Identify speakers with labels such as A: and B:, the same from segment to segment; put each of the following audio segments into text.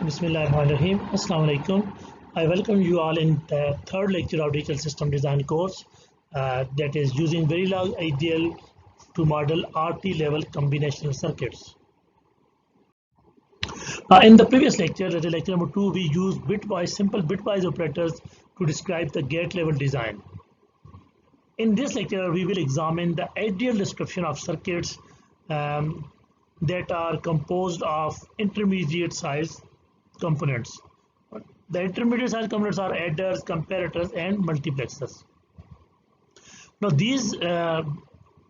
A: Bismillahirrahmanirrahim. Assalamu alaikum. I welcome you all in the third lecture of Digital System Design course that is using Verilog ideal to model RT level combinational circuits. In the previous lecture, that is lecture number 2, we used simple bitwise operators to describe the gate level design. In this lecture, we will examine the ideal description of circuits that are composed of intermediate size components. The intermediate size components are adders, comparators, and multiplexers. Now these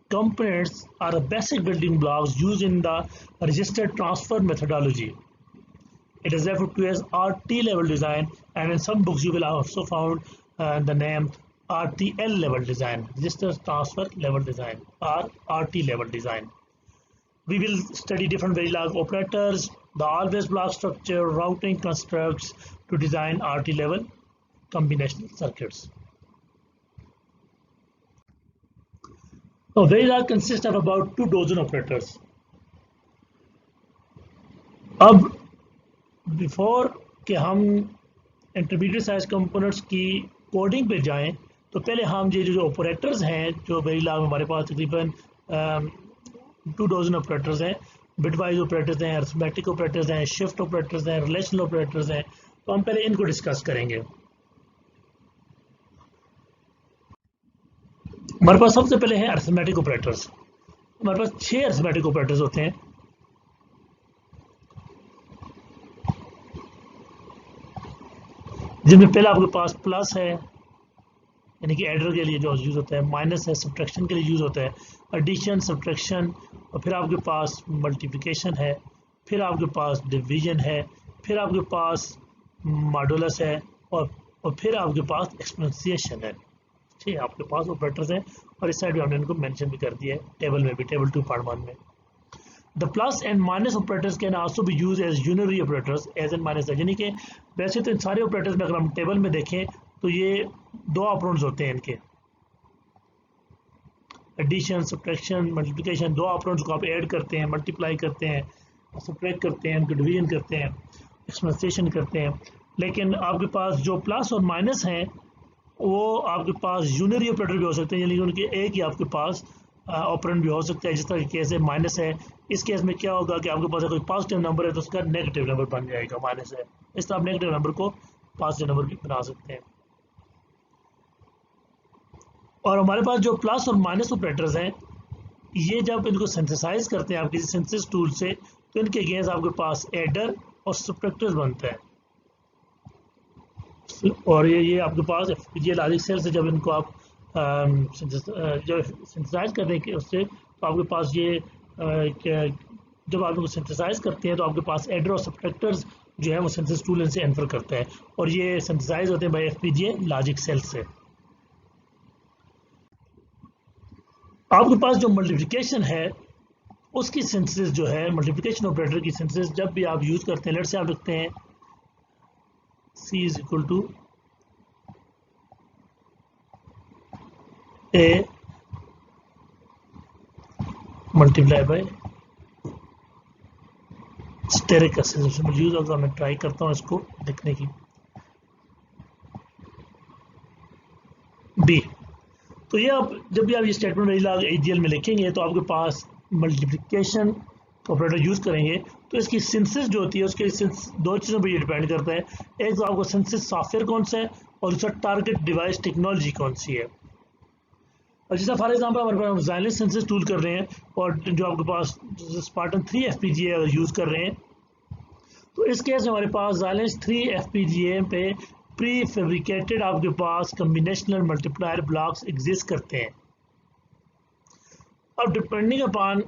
A: components are the basic building blocks used in the register transfer methodology. It is referred to as RT level design, and in some books you will also found the name RTL level design, register transfer level design, or RT level design. We will study different Verilog operators, the always block structure, routing constructs to design RT level combinational circuits. Now Verilog consists of about 2 dozen operators. अब before कि हम intermediate size components की coding पे जाएं, तो पहले हम ये जो ऑपरेटर्स हैं, जो Verilog में हमारे पास तकरीबन 2 डजन ऑपरेटर्स हैं, बिटवाइज ऑपरेटर्स हैं, अरिथमेटिक ऑपरेटर्स हैं, शिफ्ट ऑपरेटर्स हैं, रिलेशनल ऑपरेटर्स हैं, तो हम पहले इनको डिस्कस करेंगे। हमारे पास सबसे पहले है अरिथमेटिक ऑपरेटर्स। हमारे पास 6 अरिथमेटिक ऑपरेटर्स होते हैं। जिनमें पहला आपके पास प्लस है, यानी कि एडर के लिए जो यूज़ होता है, माइनस है, सब्ट्रैक्शन के लिए यूज़ होता है, एडिशन, सब्ट्रैक्शन, और फिर आपके पास मल्टीप्लिकेशन है, फिर आपके पास डिवीजन है, फिर आपके पास मॉडुलस है, और फिर आपके पास एक्सपोनेंशिएशन है। ठीक है, आपके पास ऑपरेटर्स हैं, और इस साइड भी हमने इनको मेंशन भी कर दिया है टेबल में भी, टेबल 2.1 में। The plus and minus operators can also be used as unary operators, as in minus है, यानी कि वैसे तो इन सारे ऑपरेटर्स में अगर हम टेबल में देखें तो ये 2 ऑपरेंड्स होते हैं इनके, एडिशन, सब्ट्रैक्शन, मल्टीप्लिकेशन, 2 ऑपरेंड्स को आप ऐड करते हैं, मल्टीप्लाई करते हैं, सब्ट्रैक्ट करते हैं, उनको डिवीजन करते हैं, एक्सपोनेंशिएशन करते हैं। लेकिन आपके पास जो प्लस और माइनस हैं वो आपके पास यूनरी ऑपरेटर भी हो सकते हैं, यानी कि उनके एक ही आपके पास ऑपरेंड भी हो सकता है। जिस तरह के केस है माइनस है, इस केस में क्या होगा कि आपके पास कोई पॉजिटिव नंबर है तो उसका नेगेटिव नंबर बन जाएगा, माइनस है। इस तरह आप नेगेटिव नंबर को पॉजिटिव नंबर भी बना सकते हैं। और हमारे पास जो प्लस और माइनस ऑपरेटर्स हैं, ये जब इनको सिंथेसाइज करते हैं आप किसी सिंथेसिस टूल से, तो इनके अगेंस्ट आपके पास एडर और सब्ट्रैक्टर्स बनता है। और ये आपके पास FPGA लॉजिक सेल से जब इनको आप जब सिंथेसाइज करने के उससे, तो आपके पास ये जब आप इनको सिंथेसाइज करते हैं तो आपके पास एडर और सब्ट्रैक्टर्स जो है वो सिंथेसिस टूल इनसे इन्फर करता है, और ये सिंथेसाइज होते हैं बाय FPGA लॉजिक सेल से। आपके पास जो मल्टीप्लिकेशन है उसकी सिंथेसिस जो है, मल्टीप्लिकेशन ऑपरेटर की सिंथेसिस जब भी आप यूज करते हैं, लेट्स से आप लिखते हैं C is equal to A multiply by asterisk symbol use होगा। मैं ट्राई करता हूँ इसको लिखने की, B। तो ये आप जब भी आप ये स्टेटमेंट Verilog ADL में लिखेंगे तो आपके पास मल्टीप्लिकेशन ऑपरेटर यूज करेंगे, तो इसकी सिंथेसिस जो होती है उसके 2 चीज़ों पर ये डिपेंड करता है। एक तो आपको सिंथेसिस सॉफ्टवेयर कौन सा है, और दूसरा टारगेट डिवाइस टेक्नोलॉजी कौन सी है। और जैसा फॉर एग्जांपल हमारे पास Xilinx सिंथेसिस टूल कर रहे हैं, और जो आपके पास Spartan 3 FPGA अगर यूज़ कर रहे हैं, तो इस केस में हमारे पास Xilinx 3 FPGA पे प्री फैब्रिकेटेड आपके पास कम्बिनेशनल मल्टीप्लायर ब्लॉक्स एग्जिस्ट करते हैं। अब डिपेंडिंग अपॉन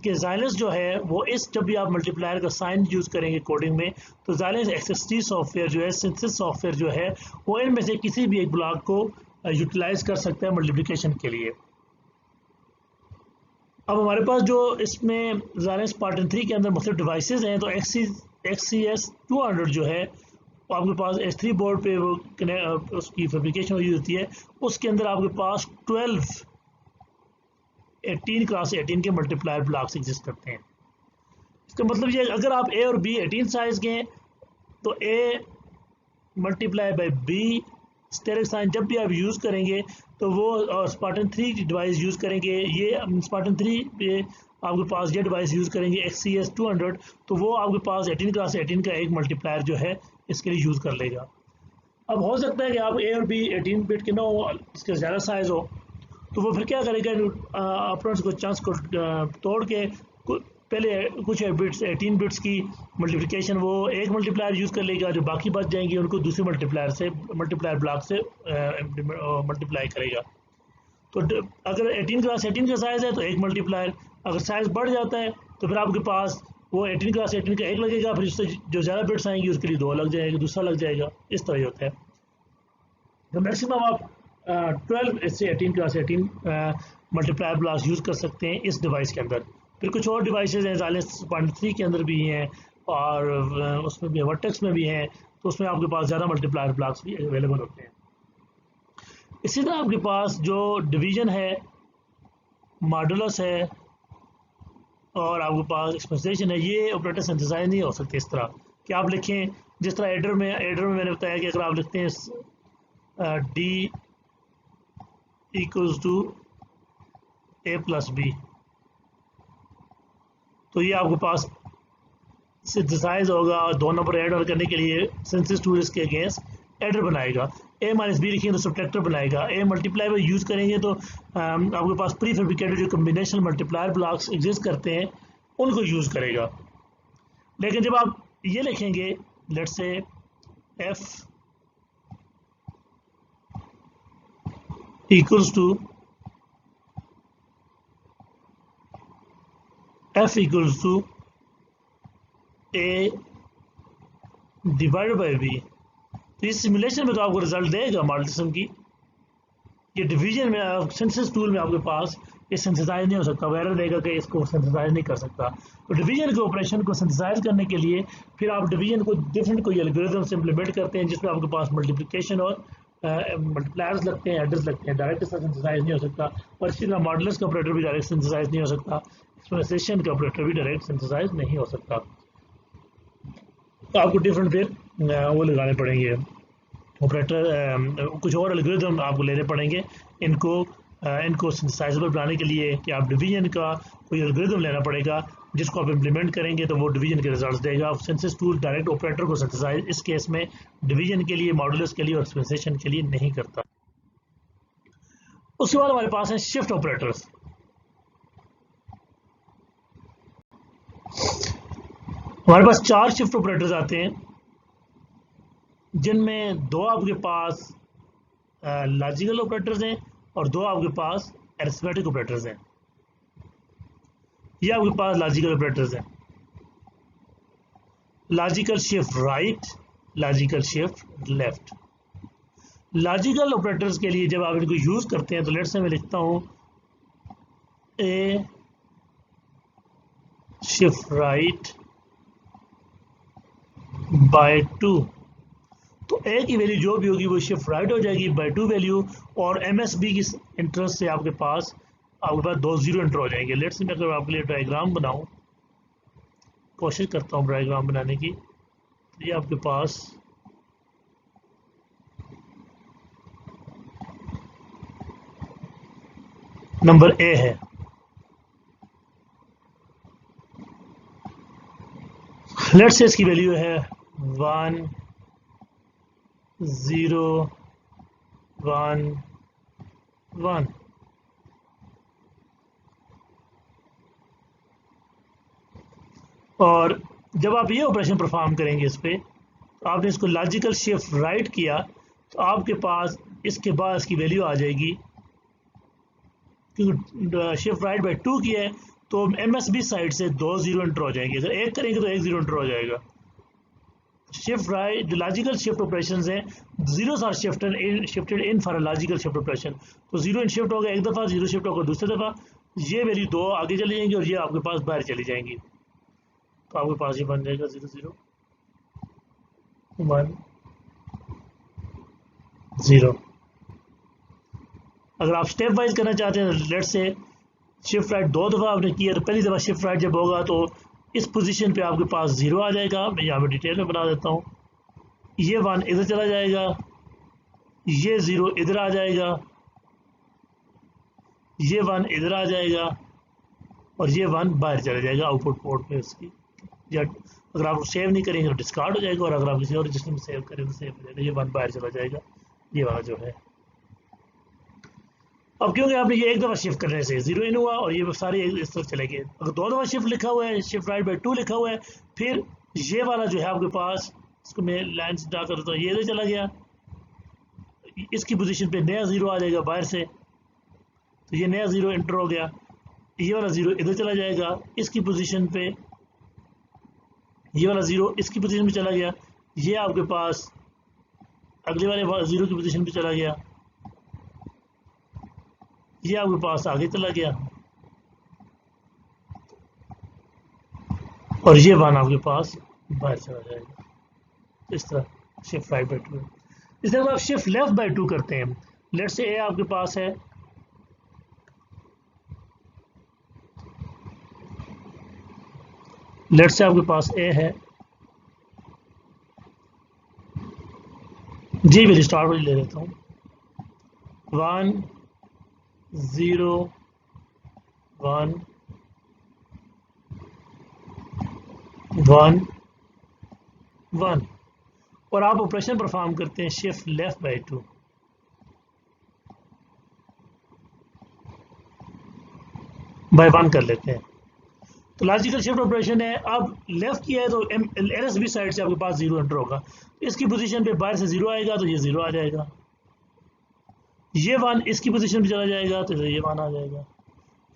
A: कि Xilinx जो है वो जब भी आप मल्टीप्लायर का साइन यूज़ करेंगे कोडिंग में, तो Xilinx XST सॉफ्टवेयर जो है, सिंथेसिस सॉफ्टवेयर जो है, वो इनमें से किसी भी एक ब्लॉक को यूटिलाइज कर सकता है मल्टीप्लिकेशन के लिए। अब हमारे पास जो इसमें Xilinx Spartan 3 के अंदर मुख्तलिफ डिवाइसेस हैं, तो XCS 200 जो है वो आपके पास S3 बोर्ड पे वो उसकी फैब्रिकेशन यूज होती है। उसके अंदर आपके पास 18 क्रॉस 18 के मल्टीप्लायर ब्लॉक्स एग्जिस्ट करते हैं। इसका मतलब ये अगर आप A और B 18 साइज के हैं तो A multiply by B asterisk sign जब भी आप यूज़ करेंगे तो वो, और स्पार्टन 3 डिवाइस यूज़ करेंगे, ये स्पार्टन 3 पे आपके पास ये डिवाइस यूज़ करेंगे XCS 200, तो वो आपके पास 18 क्लास 18 का एक मल्टीप्लायर जो है इसके लिए यूज़ कर लेगा। अब हो सकता है कि आप ए और बी 18 बिट के ना हो, इसका ज़्यादा साइज़ हो, तो वो फिर क्या करेगा, अपोनेंट्स को चांस को तोड़ के पहले कुछ बिट्स 18 बिट्स की मल्टीप्लिकेशन वो एक मल्टीप्लायर यूज़ कर लेगा, जो बाकी बच जाएंगे उनको दूसरे मल्टीप्लायर ब्लॉक से मल्टीप्लाई करेगा। तो अगर 18 क्लास 18 का साइज़ है तो एक मल्टीप्लायर, अगर साइज़ बढ़ जाता है तो फिर आपके पास वो 18 क्लास 18 का एक लगेगा, फिर उससे जो ज़्यादा बिट्स आएंगे उसके लिए 2 लग जाएगा, दूसरा लग जाएगा, इस तरह होता है। तो मैक्सिमम आप 12 से 18 क्लास 18 मल्टीप्लायर ब्लॉक्स यूज़ कर सकते हैं इस डिवाइस के अंदर। फिर कुछ और डिवाइसेज हैं, Xilinx 3 के अंदर भी हैं, और उसमें भी वर्टेक्स में भी हैं, तो उसमें आपके पास ज़्यादा मल्टीप्लायर ब्लॉक्स भी अवेलेबल होते हैं। इसी तरह आपके पास जो डिवीजन है, मॉडुलस है, और आपके पास एक्सपेंसेशन है, ये ऑपरेटर सिंथेसाइज नहीं हो सकते इस तरह कि आप लिखें जिस तरह एडर में मैंने बताया कि अगर आप लिखते हैं D equals to A plus B, तो ये आपके पास सिंथेसाइज होगा, और 2 नंबर ऐड ऑन करने के लिए सिंथेसिस टूल इसके अगेंस्ट एडर बनाएगा। ए माइनस बी लिखेंगे तो सब्ट्रैक्टर बनाएगा। ए मल्टीप्लाई में यूज़ करेंगे तो आपके पास प्री फैब्रिकेटेड जो कम्बिनेशन मल्टीप्लायर ब्लॉक्स एग्जिस्ट करते हैं उनको यूज़ करेगा। लेकिन जब आप ये लिखेंगे let's say F equals to A divide by B, तो इस सिमुलेशन में तो आपको रिजल्ट देगा मॉडुलस की। ये डिवीजन में सिंथेसिस टूल में आपके पास ये सिंथेसाइज नहीं हो सकता, वो एरर देगा कि इसको सिंथेसाइज नहीं कर सकता। तो डिवीजन के ऑपरेशन को सिंथेसाइज करने के लिए फिर आप डिवीजन को डिफरेंट कोई एल्गोरिथम से इम्प्लीमेंट करते हैं, जिसमें आपके पास मल्टीप्लिकेशन और मल्टीप्लायर्स लगते हैं, एडर्स लगते हैं, डायरेक्ट इसका सिंथेसाइज नहीं हो सकता। और इसी तरह मॉडुलस का ऑपरेटर भी डायरेक्ट सिंथेसाइज नहीं हो सकता, एक्सपोनेंशियल का ऑपरेटर भी डायरेक्ट सिंथेसाइज नहीं हो सकता। तो आपको डिफरेंट फिर वो लगाने पड़ेंगे ऑपरेटर, कुछ और एल्गोरिथम आपको लेने पड़ेंगे इनको सिंथेसाइजेबल बनाने के लिए, कि आप डिवीजन का कोई एल्गोरिथम लेना पड़ेगा जिसको आप इम्प्लीमेंट करेंगे तो वो डिवीजन के रिजल्ट्स देगा। सिंथेसिस टूल डायरेक्ट ऑपरेटर को सिंथेसाइज इस केस में डिवीजन के लिए, मॉडुलस के लिए और एक्सपेंसेशन के लिए नहीं करता। उसके बाद हमारे पास है शिफ्ट ऑपरेटर्स। हमारे पास 4 शिफ्ट ऑपरेटर्स आते हैं, जिनमें 2 आपके पास लॉजिकल ऑपरेटर्स हैं और 2 आपके पास अरिथमेटिक ऑपरेटर्स हैं। ये आपके पास लॉजिकल ऑपरेटर्स हैं, logical shift right, logical shift left. Logical operators के लिए जब आप इनको यूज करते हैं तो लेट्स से मैं लिखता हूं ए शिफ्ट राइट बाय 2, तो ए की वैल्यू जो भी होगी वो शिफ्ट राइट हो जाएगी बाय 2 वैल्यू, और एमएसबी की इंटरेस्ट से आपके पास 2 0 एंटर हो जाएंगे। लेट्स से मैं अगर आपके लिए डायग्राम बनाऊं, कोशिश करता हूं डायग्राम बनाने की, तो ये आपके पास नंबर ए है। लेट्स से इसकी वैल्यू है 1 0 1 1। और जब आप ये ऑपरेशन परफॉर्म करेंगे इस पर, तो आपने इसको लॉजिकल शिफ्ट राइट किया तो आपके पास इसके बाद इसकी वैल्यू आ जाएगी, क्योंकि शिफ्ट राइट बाय 2 किया है तो एमएसबी साइड से 2 0 एंटर हो जाएंगे। अगर 1 करेंगे तो 1 0 एंटर हो जाएगा। शिफ्ट राइट जो लॉजिकल शिफ्ट ऑपरेशंस हैं, zeros are shifted in for a logical shift operation, तो 0 इन शिफ्ट होगा एक दफ़ा, 0 शिफ्ट होगा दूसरी दफ़ा, ये वैल्यू 2 आगे चली जाएंगी और ये आपके पास बाहर चली जाएंगी। तो आपके पास ये बन जाएगा 0 0 1 0। अगर आप स्टेप वाइज करना चाहते हैं, लेट से शिफ्ट राइट 2 दफ़ा आपने किया, तो पहली दफ़ा शिफ्ट राइट जब होगा तो इस पोजीशन पे आपके पास 0 आ जाएगा। मैं यहाँ पे डिटेल में बना देता हूँ। ये 1 इधर चला जाएगा, ये 0 इधर आ जाएगा, ये 1 इधर आ जाएगा और ये 1 बाहर चला जाएगा आउटपुट पोर्ट पे उसकी। या अगर आप सेव नहीं करेंगे तो डिस्कार्ड हो जाएगा, और अगर आप किसी और रजिस्टर में सेव करें तो सेव हो जाएगा। ये 1 बाहर चला जाएगा, ये वाला जो है। अब क्योंकि आपने ये एक दफ़ा शिफ्ट करने से 0 इन हुआ और ये सारे इस तरफ चले गए। अगर 2 दफ़ा शिफ्ट लिखा हुआ है, शिफ्ट राइट बाय 2 लिखा हुआ है, फिर ये वाला जो है आपके पास, इसको मैं लाइन से ड्रा करता हूँ, ये इधर चला गया, इसकी पोजीशन पे नया 0 आ जाएगा बाहर से, तो ये नया 0 एंटर हो गया। ये वाला 0 इधर चला जाएगा, इसकी पोजीशन पे ये वाला 0 इसकी पोजीशन पे चला गया, ये आपके पास अगले वाले 0 की पोजीशन पे चला गया, ये आपके पास आगे चला गया, और ये 1 आपके पास बाहर चला जाएगा। इस तरह शिफ्ट राइट बाय 2। इस तरह आप शिफ्ट लेफ्ट बाय 2 करते हैं। लेट्स से ए आपके पास है, लेट्स से आपके पास ए है, जी वैल्यू स्टार्ट वाली ले लेता हूँ, 1 0 1 1 1, और आप ऑपरेशन परफॉर्म करते हैं शिफ्ट लेफ्ट बाय 2। बाय 1 कर लेते हैं, तो लॉजिकल शिफ्ट ऑपरेशन है। अब लेफ्ट किया है तो LSB साइड से आपके पास 0 एंटर होगा, इसकी पोजीशन पे बाहर से 0 आएगा तो ये 0 आ जाएगा, ये 1 इसकी पोजीशन पे चला जाएगा तो ये 1 आ जाएगा,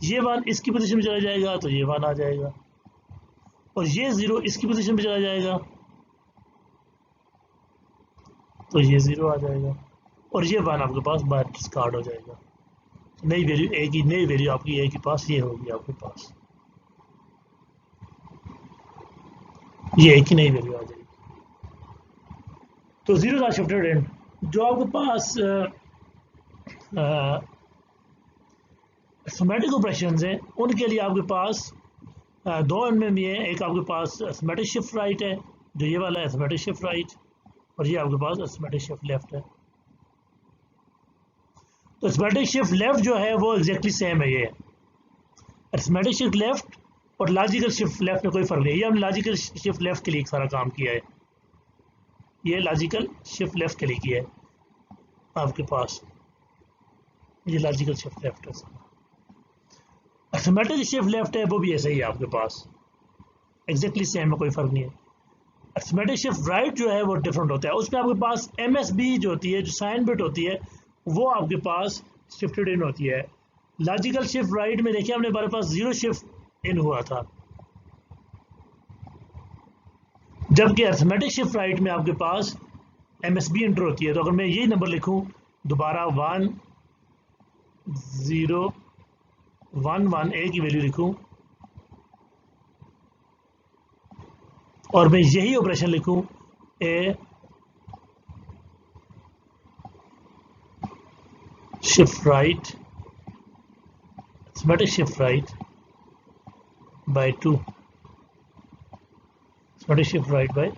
A: ये 1 इसकी पोजीशन पे चला जाएगा तो ये 1 आ जाएगा, और ये 0 इसकी पोजीशन पे चला जाएगा तो ये 0 आ जाएगा, और ये 1 आपके पास बाहर डिस्कार्ड हो जाएगा। नई वैल्यू ए की, नई वैल्यू आपकी ए के पास ये होगी आपके पास, ये ए की नई वैल्यू आ जाएगी। तो 0 आर शिफ्टेड इन। जो आपके पास अरिथमेटिक ऑपरेशंस हैं उनके लिए आपके पास दो इनमें भी है। एक आपके पास अरिथमेटिक शिफ्ट राइट है, जो ये वाला है अरिथमेटिक शिफ्ट राइट, और ये आपके पास अरिथमेटिक शिफ्ट लेफ्ट है। तो अरिथमेटिक शिफ्ट लेफ्ट जो है वो एग्जैक्टली सेम है, ये अरिथमेटिक शिफ्ट लेफ्ट और लॉजिकल शिफ्ट लेफ्ट में कोई फर्क नहीं है। ये हमने लॉजिकल शिफ्ट लेफ्ट के लिए सारा काम किया है, ये लॉजिकल शिफ्ट लेफ्ट के लिए किया है आपके पास, ये लॉजिकल शिफ्ट लेफ्ट है। अरिथमेटिक शिफ्ट लेफ्ट है वो भी ऐसा ही है आपके पास, एग्जैक्टली सेम है, कोई फर्क नहीं है। अरिथमेटिक शिफ्ट राइट जो है वो डिफरेंट होता है, उसमें आपके पास MSB जो होती है, जो साइन बिट होती है, वो आपके पास शिफ्टेड इन होती है। लॉजिकल शिफ्ट राइट में देखिए हमने हमारे पास 0 शिफ्ट इन हुआ था, जबकि अरिथमेटिक शिफ्ट राइट में आपके पास MSB एंटर होती है। तो अगर मैं यही नंबर लिखूं दोबारा 1 0 1 1 ए की वैल्यू लिखूं और मैं यही ऑपरेशन लिखूं A shift right arithmetic shift right by 2, arithmetic shift right by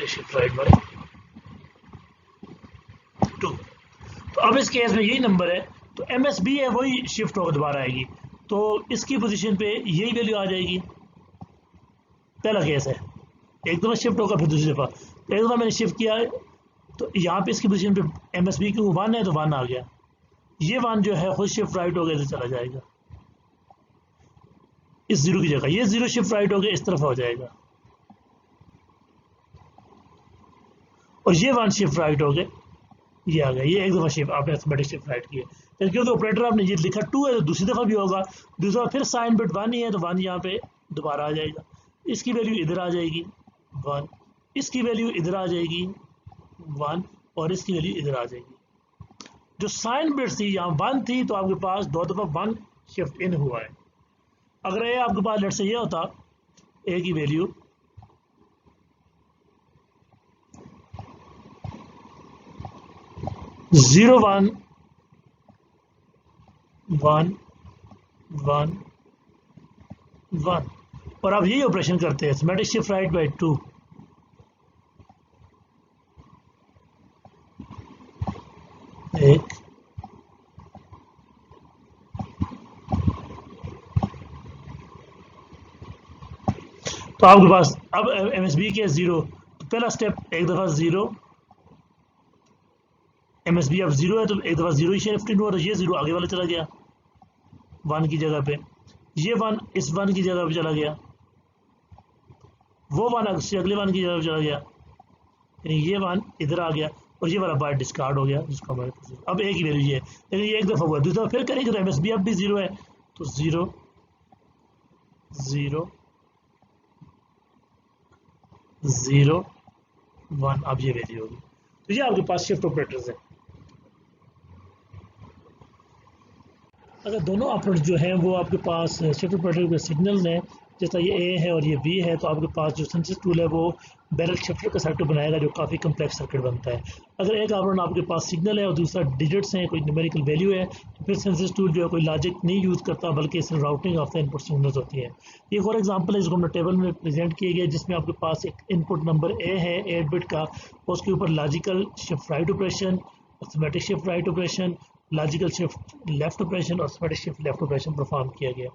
A: shift right by 2। तो अब इस केस में यही नंबर है, तो MSB है वही शिफ्ट होकर दोबारा आएगी, तो इसकी पोजीशन पे यही वैल्यू आ जाएगी। पहला केस है, एक दफ़ा शिफ्ट होगा फिर दूसरी दफ़ा, तो एक दफ़ा मैंने शिफ्ट किया है तो यहाँ पे इसकी पोजीशन पे MSB की 1 है तो 1 आ गया, ये 1 जो है खुद शिफ्ट राइट हो गया तो चला जाएगा इस 0 की जगह, ये 0 शिफ्ट राइट हो गया इस तरफ हो जाएगा, और ये 1 शिफ्ट राइट हो गए ये आ गया। ये एक दफ़ा शिफ्ट आपने अरिथमेटिक शिफ्ट राइट किया, फिर क्योंकि ऑपरेटर आपने ये लिखा 2 है तो दूसरी दफ़ा भी होगा, दूसरी दफ़ा फिर साइन बिट 1 ही है तो 1 यहाँ पे दोबारा आ जाएगा, इसकी वैल्यू इधर आ जाएगी 1, इसकी वैल्यू इधर आ जाएगी 1, और इसकी वैल्यू इधर आ जाएगी। जो साइन बिट थी यहाँ 1 थी तो आपके पास 2 दफ़ा 1 शिफ्ट इन हुआ है। अगर ये आपके पास लेट से ये होता ए की वैल्यू 0 1 1 1 1, और आप यही ऑपरेशन करते हैं, सिमेट्रिक शिफ्ट राइट बाय 2। एक, तो आपके पास अब एमएसबी के 0, तो पहला स्टेप एक दफ़ा 0, एमएसबी अब 0 है तो एक दफ़ा 0 ही शिफ्टिंग हुआ, तो ये 0 आगे वाला चला गया 1 की जगह पे, ये 1 इस 1 की जगह पे चला गया, वो 1 अगले 1 की जगह पे चला गया, यानी ये 1 इधर आ गया, और ये वाला बार डिस्कार्ड हो गया जिसको हमारे पास अब एक ही वैल्यू ये है, लेकिन ये एक दफ़ा हुआ, दूसरा फिर करेंगे तो एमएसबी अब भी 0 है, तो 0 0 0 1, अब ये वैल्यू होगी, तो ये आपके पास शिफ्ट ऑपरेटर्स है। अगर दोनों ऑपरेटर्स जो हैं वो आपके पास शिफ्ट ऑपरेटर के सिग्नल्स हैं, जैसा ये ए है और ये बी है, तो आपके पास जो सेंसस टूल है वो बैरल शिफ्टर का सर्किट बनाएगा जो काफ़ी कम्प्लेक्स सर्किट बनता है। अगर एक ऑपरेटर आपके पास सिग्नल है और दूसरा डिजिट्स हैं, कोई न्यूमेरिकल वैल्यू है, तो फिर सेंसस टूल जो है कोई लॉजिक नहीं यूज़ करता, बल्कि सिर्फ routing of the input signals होती है। ये फॉर एग्जांपल है जिसको हमने टेबल में प्रेजेंट किए गए, जिसमें आपके पास एक इनपुट नंबर ए है 8 बिट का, उसके ऊपर logical shift right operation, symmetric shift right operation, logical shift left operation और symmetric shift left operation perform किया गया।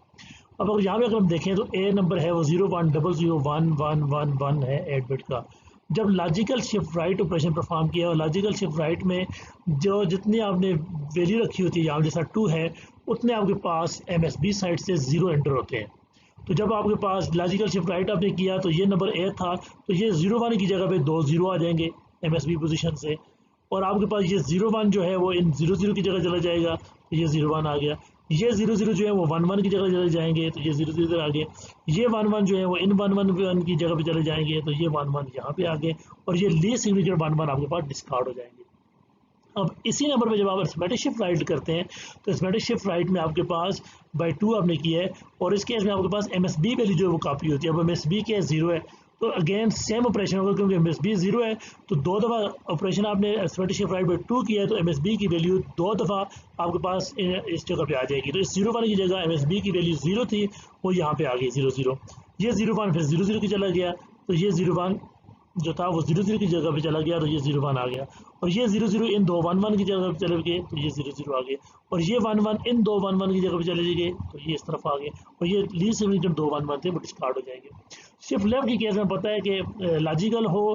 A: अब अगर यहाँ पे अगर हम देखें तो ए नंबर है वो 0 1 0 0 1 1 1 1 है 8 बिट का। जब logical shift right operation perform किया, और लॉजिकल शिफ्ट राइट में जो जितनी आपने वैल्यू रखी होती है, यहाँ जैसा 2 है, उतने आपके पास एमएसबी साइड से 0 एंटर होते हैं। तो जब आपके पास लॉजिकल शिफ्ट राइट आपने किया तो ये नंबर ए था, तो ये 0 1 की जगह पे 2 0 आ जाएंगे एमएसबी पोजीशन से, और आपके पास ये 0 1 जो है वो इन 0 0 की जगह चला जाएगा, तो ये 0 1 आ गया। ये 0 0 जो है वो 1 1 की जगह चले जाएंगे, तो ये 0 0 इधर आ गए। ये 1 1 जो है वो इन 1 1 1 की जगह पे चले जाएंगे, तो ये 1 1 यहाँ पे आ गए, और ये लीस्ट सिग्निफिकेंट 1 1 आपके पास डिस्कार्ड हो जाएंगे। अब इसी नंबर पे जब आप अरिथमेटिक शिफ्ट राइट करते हैं, तो अरिथमेटिक शिफ्ट राइट में आपके पास बाई 2 आपने किया है, और इस केस में आपके पास एमएसबी वैल्यू जो है वो कॉपी होती है। अब एमएसबी के 0 है, तो अगेन सेम ऑपरेशन होगा, क्योंकि एमएसबी 0 है, तो 2 दफ़ा ऑपरेशन आपने अरिथमेटिक शिफ्ट राइट बाई 2 किया है, तो एमएसबी की वैल्यू 2 दफ़ा आपके पास इस जगह पे आ जाएगी। तो इस 0 1 की जगह एमएसबी की वैल्यू 0 थी, वो यहाँ पे आ गई 0 0। ये 0 1 फिर 0 0 की चला गया, तो ये 0 1 जो था वो 0 0 की जगह पे चला गया, तो ये 0 1 आ गया, और ये 0 0 इन दो 1 1 की जगह पे चले गए, तो ये 0 0 आ गए, और ये 1 1 इन दो 1 1 की जगह पे चले गए, तो ये इस तरफ आ गए, और ये लीस्ट सिग्निफिकेंट दो 1 1 थे वो डिस्कार्ड हो जाएंगे। शिफ्ट लेफ्ट की केस में पता है कि लॉजिकल हो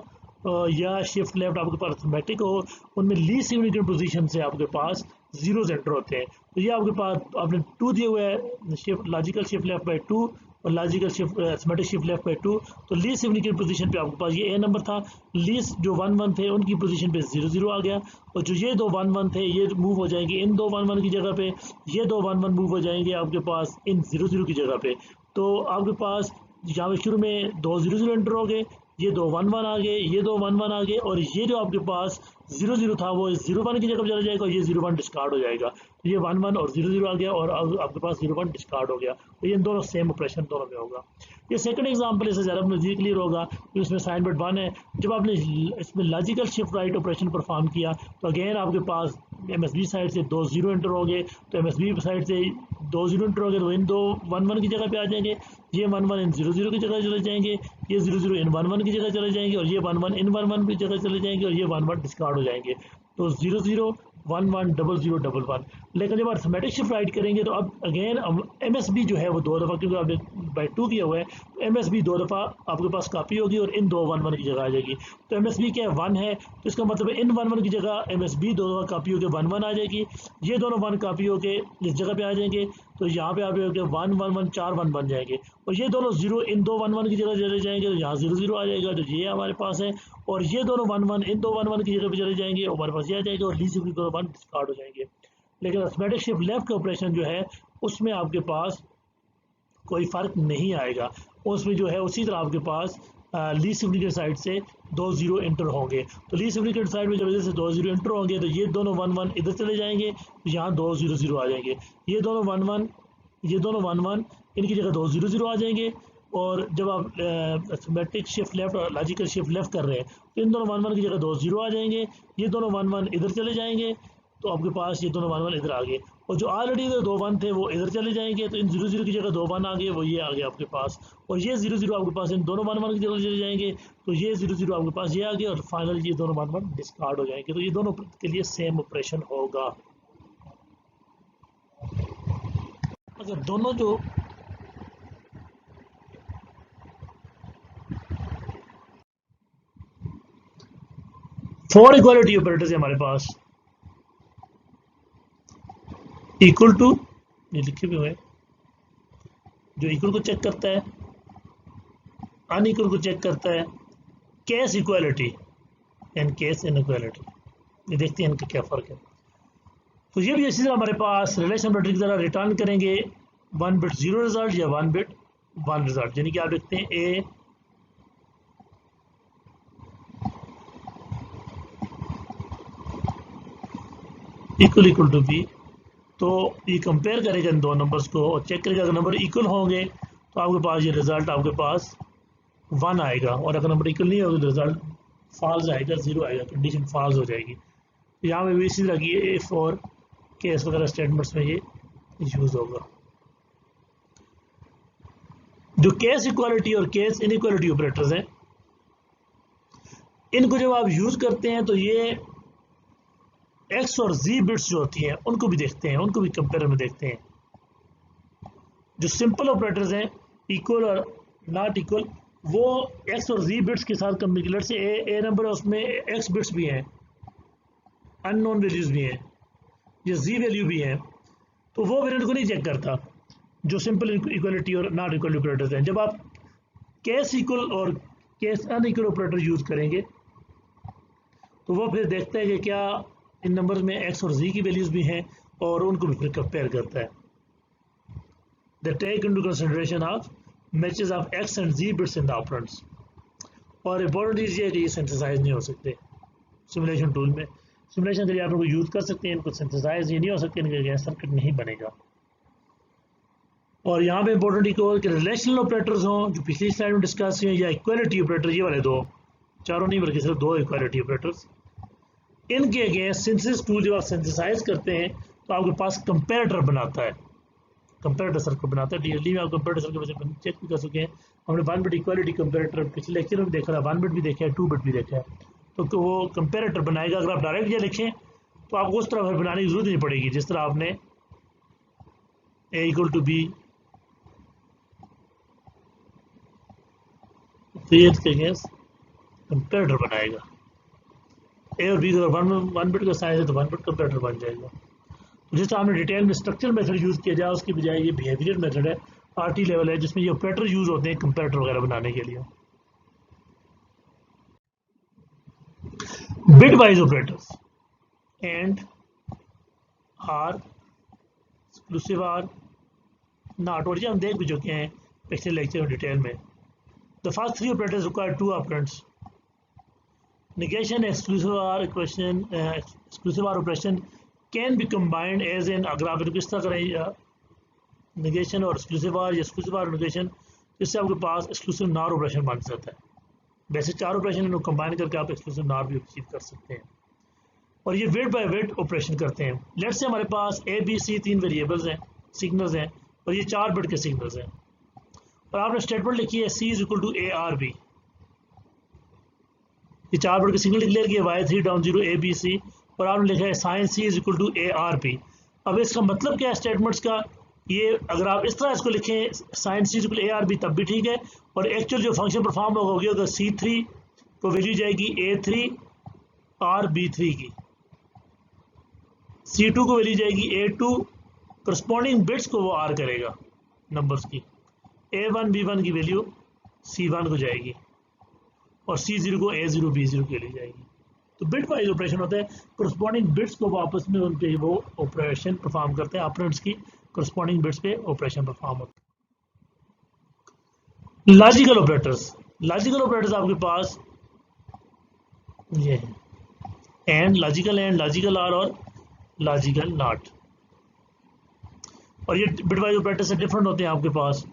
A: या शिफ्ट लेफ्ट आपके पास अरिथमेटिक हो, उनमें लीस्ट सिग्निफिकेंट पोजीशन से आपके पास जीरोस एंटर होते हैं। तो ये आपके पास आपने 2 दिए हुए है, shift logical shift left by 2 और logical shift arithmetic shift left by 2, तो लीस्ट सिग्निफिकेंट पोजीशन पे आपके पास ये ए नंबर था, लीस्ट जो 1 1 थे उनकी पोजीशन पे 0 0 आ गया, और जो ये दो 1 1 थे ये मूव हो जाएंगे इन दो 1 1 की जगह पे, ये दो 1 1 मूव हो जाएंगे आपके पास इन 0 0 की जगह पे। तो आपके पास यहाँ पे शुरू में दो 0 0 एंटर हो गए, ये दो 1 1 आ गए, ये दो 1 1 आ गए, और ये जो आपके पास 0 0 था वो 0 1 की जगह पे चला जाएगा, और ये 0 1 डिस्कार्ड हो जाएगा, तो ये 1 1 और 0 0 आ गया, और अब आपके पास 0 1 डिस्कार्ड हो गया, तो ये दोनों सेम ऑपरेशन दोनों में होगा। ये सेकंड एग्जांपल इससे ज़्यादा मुझे क्लियर होगा, कि इसमें साइन बिट 1 है, जब आपने इसमें logical shift right operation perform किया, तो अगेन आपके पास एमएसबी साइड से दो 0 एंटर हो गए, तो एमएसबी साइड से दो 0 एंटर हो गए, तो इन दो 1 1 की जगह पे आ जाएंगे, ये 1 1 इन 0 0 की जगह चले जाएंगे, ये 0 0 इन 1 1 की जगह चले जाएंगे, और ये 1 1 इन 1 1 की जगह चले जाएंगे, और ये 1 1 डिस्कार्ड हो जाएंगे, तो 0 0 1 1 0 0 1 1। लेकिन जब अरिथमेटिक शिफ्ट राइट करेंगे तो अब अगेन एमएसबी जो है वो दो दफ़ा, क्योंकि आपने बाई 2 किया हुआ है, तो एमएसबी दो दफ़ा आपके पास कॉपी होगी, और इन दो 1 1 की जगह आ जाएगी। तो एमएसबी क्या है 1 है, तो इसका मतलब इन 1 1 की जगह एमएसबी दो दफ़ा कॉपी होकर 1 1 आ जाएगी, ये दोनों 1 कॉपी होकर इस जगह पे आ जाएंगे, तो यहाँ पे आप 1 1 1 4 1 बन जाएंगे, और ये दोनों 0 इन दो 1 1 की जगह चले जाएंगे, तो यहाँ 0 0 आ जाएगा, तो ये हमारे पास है, और ये दोनों 1 1 इन दो 1 1 की जगह पे चले जाएंगे, और हमारे पास ये आ जाएगा, और लीस्ट सिग्निफिकेंट दोनों 1 डिस्कार्ड हो जाएंगे। लेकिन अरिथमेटिक शिफ्ट लेफ्ट का ऑपरेशन जो है उसमें आपके पास कोई फ़र्क नहीं आएगा, उसमें जो है उसी तरह आपके पास लीस्ट सिग्निफिकेंट साइड से दो 0 एंटर होंगे, तो लीस्ट सिग्निफिकेंट साइड में जब इधर से दो 0 एंटर होंगे, तो ये दोनों 1 1 इधर चले जाएंगे, तो यहाँ दो 0 0 आ जाएंगे, ये दोनों 1 1 ये दोनों 1 1 इनकी जगह दो 0 0 आ जाएंगे, और जब आप अरिथमेटिक शिफ्ट लेफ्ट और लॉजिकल शिफ्ट लेफ्ट कर रहे हैं तो इन दोनों 1 1 की जगह 2 0 आ जाएंगे, ये दोनों 1 1 इधर चले जाएंगे, तो आपके पास ये दोनों 1 1 इधर आ गए, और जो ऑलरेडी इधर 2 1 थे वो इधर चले जाएंगे, तो इन 0 0 की जगह 2 1 आ गए, वो ये आ गया आपके पास, और ये 0 0 आपके पास इन दोनों 1 1 की जगह चले जाएंगे, तो ये 0 0 आपके पास ये आ गया, और फाइनल ये दोनों 1 1 डिस्कार्ड हो जाएंगे, तो ये दोनों के लिए सेम ऑपरेशन होगा। अगर दोनों जो फोर इक्वालिटी ऑपरेटर्स है हमारे पास, इक्वल टू, ये लिखे हुए हैं, जो इक्वल को चेक करता है, अनइक्वल को चेक करता है, case equality and case inequality, ये देखते हैं इनका क्या फर्क है। तो ये भी इसी तरह हमारे पास रिलेशन मैट्रिक्स की तरह रिटर्न करेंगे 1 बिट 0 रिजल्ट या 1 बिट 1 रिजल्ट, यानी कि आप देखते हैं ए इक्वल टू बी, तो ये कंपेयर करेगा इन दो नंबर्स को और चेक करेगा, अगर नंबर इक्वल होंगे तो आपके पास ये रिजल्ट आपके पास 1 आएगा, और अगर नंबर इक्वल नहीं होगा तो रिजल्ट फॉल्स आएगा, 0 आएगा, कंडीशन फॉल्स हो जाएगी। तो यहाँ पे भी इसी तरह की इफ और केस वगैरह स्टेटमेंट्स में ये यूज होगा। जो केस इक्वालिटी और केस इनइक्वालिटी ऑपरेटर्स हैं, इनको जब आप यूज करते हैं तो ये एक्स और जी बिट्स जो होती हैं उनको भी देखते हैं, उनको भी कंपेयर में देखते हैं। जो सिंपल ऑपरेटर्स हैं, इक्वल और नॉट इक्वल, वो एक्स और जी बिट्स के साथ कंपेयर से ए नंबर है उसमें एक्स बिट्स भी हैं, अननोन वैल्यूज भी हैं, ये जी वैल्यू भी है, तो वो वेरिएंट को नहीं चेक करता जो सिंपल इक्वलिटी और नॉट इक्वल ऑपरेटर्स हैं। जब आप केस इक्वल और केस अनइक्वल ऑपरेटर यूज करेंगे तो वो फिर देखता है कि क्या इन नंबर्स में एक्स और जी की वैल्यूज भी हैं, और उनको भी फिर कंपेयर करता है। They take into consideration of matches of X and Z bits in the operands. और इंपॉर्टेंट चीज़ ये है कि ये सिंथेसाइज नहीं हो सकते सिमुलेशन टूल में, सिमुलेशन के लिए आप इनको यूज कर सकते हैं, इनको सिंथेसाइज ये नहीं हो सकते, इनके अगेंस्ट सर्किट नहीं बनेगा। और यहाँ पे इंपॉर्टेंट एक और कि रिलेशनल ऑपरेटर्स हों जो पिछली स्लाइड में डिस्कस हुए, या इक्वालिटी ऑपरेटर, ये वाले दो, चारों नहीं बल्कि सिर्फ 2 इक्वालिटी ऑपरेटर्स, इनके अगेंस्ट सिंथेसिस टूल जब आप सिंथेसाइज करते हैं तो आपके पास कंपैरेटर बनाता है, कंपैरेटर सर्किट बनाता है। डीएलडी में आप कंपैरेटर सर्किट चेक भी कर सकते हैं। हमने 1 बिट इक्वालिटी कंपैरेटर पिछले लेक्चर में देखा था, 1 बिट भी देखा है, 2 बिट भी देखा है, तो वो कंपैरेटर बनाएगा। अगर आप डायरेक्ट ये लिखें तो आपको उस तरह बनाने की जरूरत नहीं पड़ेगी, जिस तरह आपने ए इक्वल टू बी, तो ये इसके अगेंस्ट कंपैरेटर बनाएगा। ए और बी अगर 1 बिट का साइज है तो 1 बिट कंपैरेटर बन जाएगा। तो जिस तरह हमने डिटेल में स्ट्रक्चर मेथड यूज किया जाए उसकी बजाय ये बिहेवियर मेथड है, आरटी लेवल है, जिसमें ये ऑपरेटर यूज होते हैं कंपैरेटर वगैरह बनाने के लिए। Bit wise operators and, or, exclusive or, not, और ये हम देख भी चुके हैं पिछले लेक्चर में डिटेल में। The first 3 operators require 2 operands. Negation, exclusive or equation, exclusive or operation can be combined as in, अगर आप इनको इस तरह करें negation और exclusive or या exclusive or negation, इससे आपके पास exclusive NOR ऑपरेशन बन सकता है। वैसे 4 ऑपरेशन इनको कंबाइन करके आप exclusive NOR भी अचीव कर सकते हैं, और ये वेट बाय वेट ऑपरेशन करते हैं। लेट से हमारे पास ए बी सी 3 वेरिएबल्स हैं, सिग्नल्स हैं, और ये 4 बिट के सिग्नल्स हैं, और आपने स्टेटमेंट लिखी है C is equal to A or B. ये 4 बिट के सिग्नल डिक्लेयर किया y3 down 0 A B C, और आपने लिखा है assign C is equal to A or P. अब इसका मतलब क्या है स्टेटमेंट्स का, ये अगर आप इस तरह इसको लिखें assign C is equal A or B तब भी ठीक है, और एक्चुअल जो फंक्शन परफॉर्म होगी अगर C3 को वैल्यू जाएगी A3 और B3 की, C2 को वैल्यू जाएगी A2, करस्पॉन्डिंग बिट्स को वो R करेगा नंबर्स की, A1 B1 की वैल्यू C1 को जाएगी, और C0 को A0 B0 के लिए जाएगी। तो बिट वाइज ऑपरेशन होता है, करस्पॉन्डिंग बिट्स को आपस में उनके वो ऑपरेशन परफॉर्म करते हैं, ऑपरेंड्स की करस्पॉन्डिंग बिट्स पे ऑपरेशन परफॉर्म होता है। लॉजिकल ऑपरेटर्स, लॉजिकल ऑपरेटर्स आपके पास ये है एंड, लॉजिकल आर और लॉजिकल नॉट, और ये बिट वाइज ऑपरेटर से डिफरेंट होते हैं आपके पास।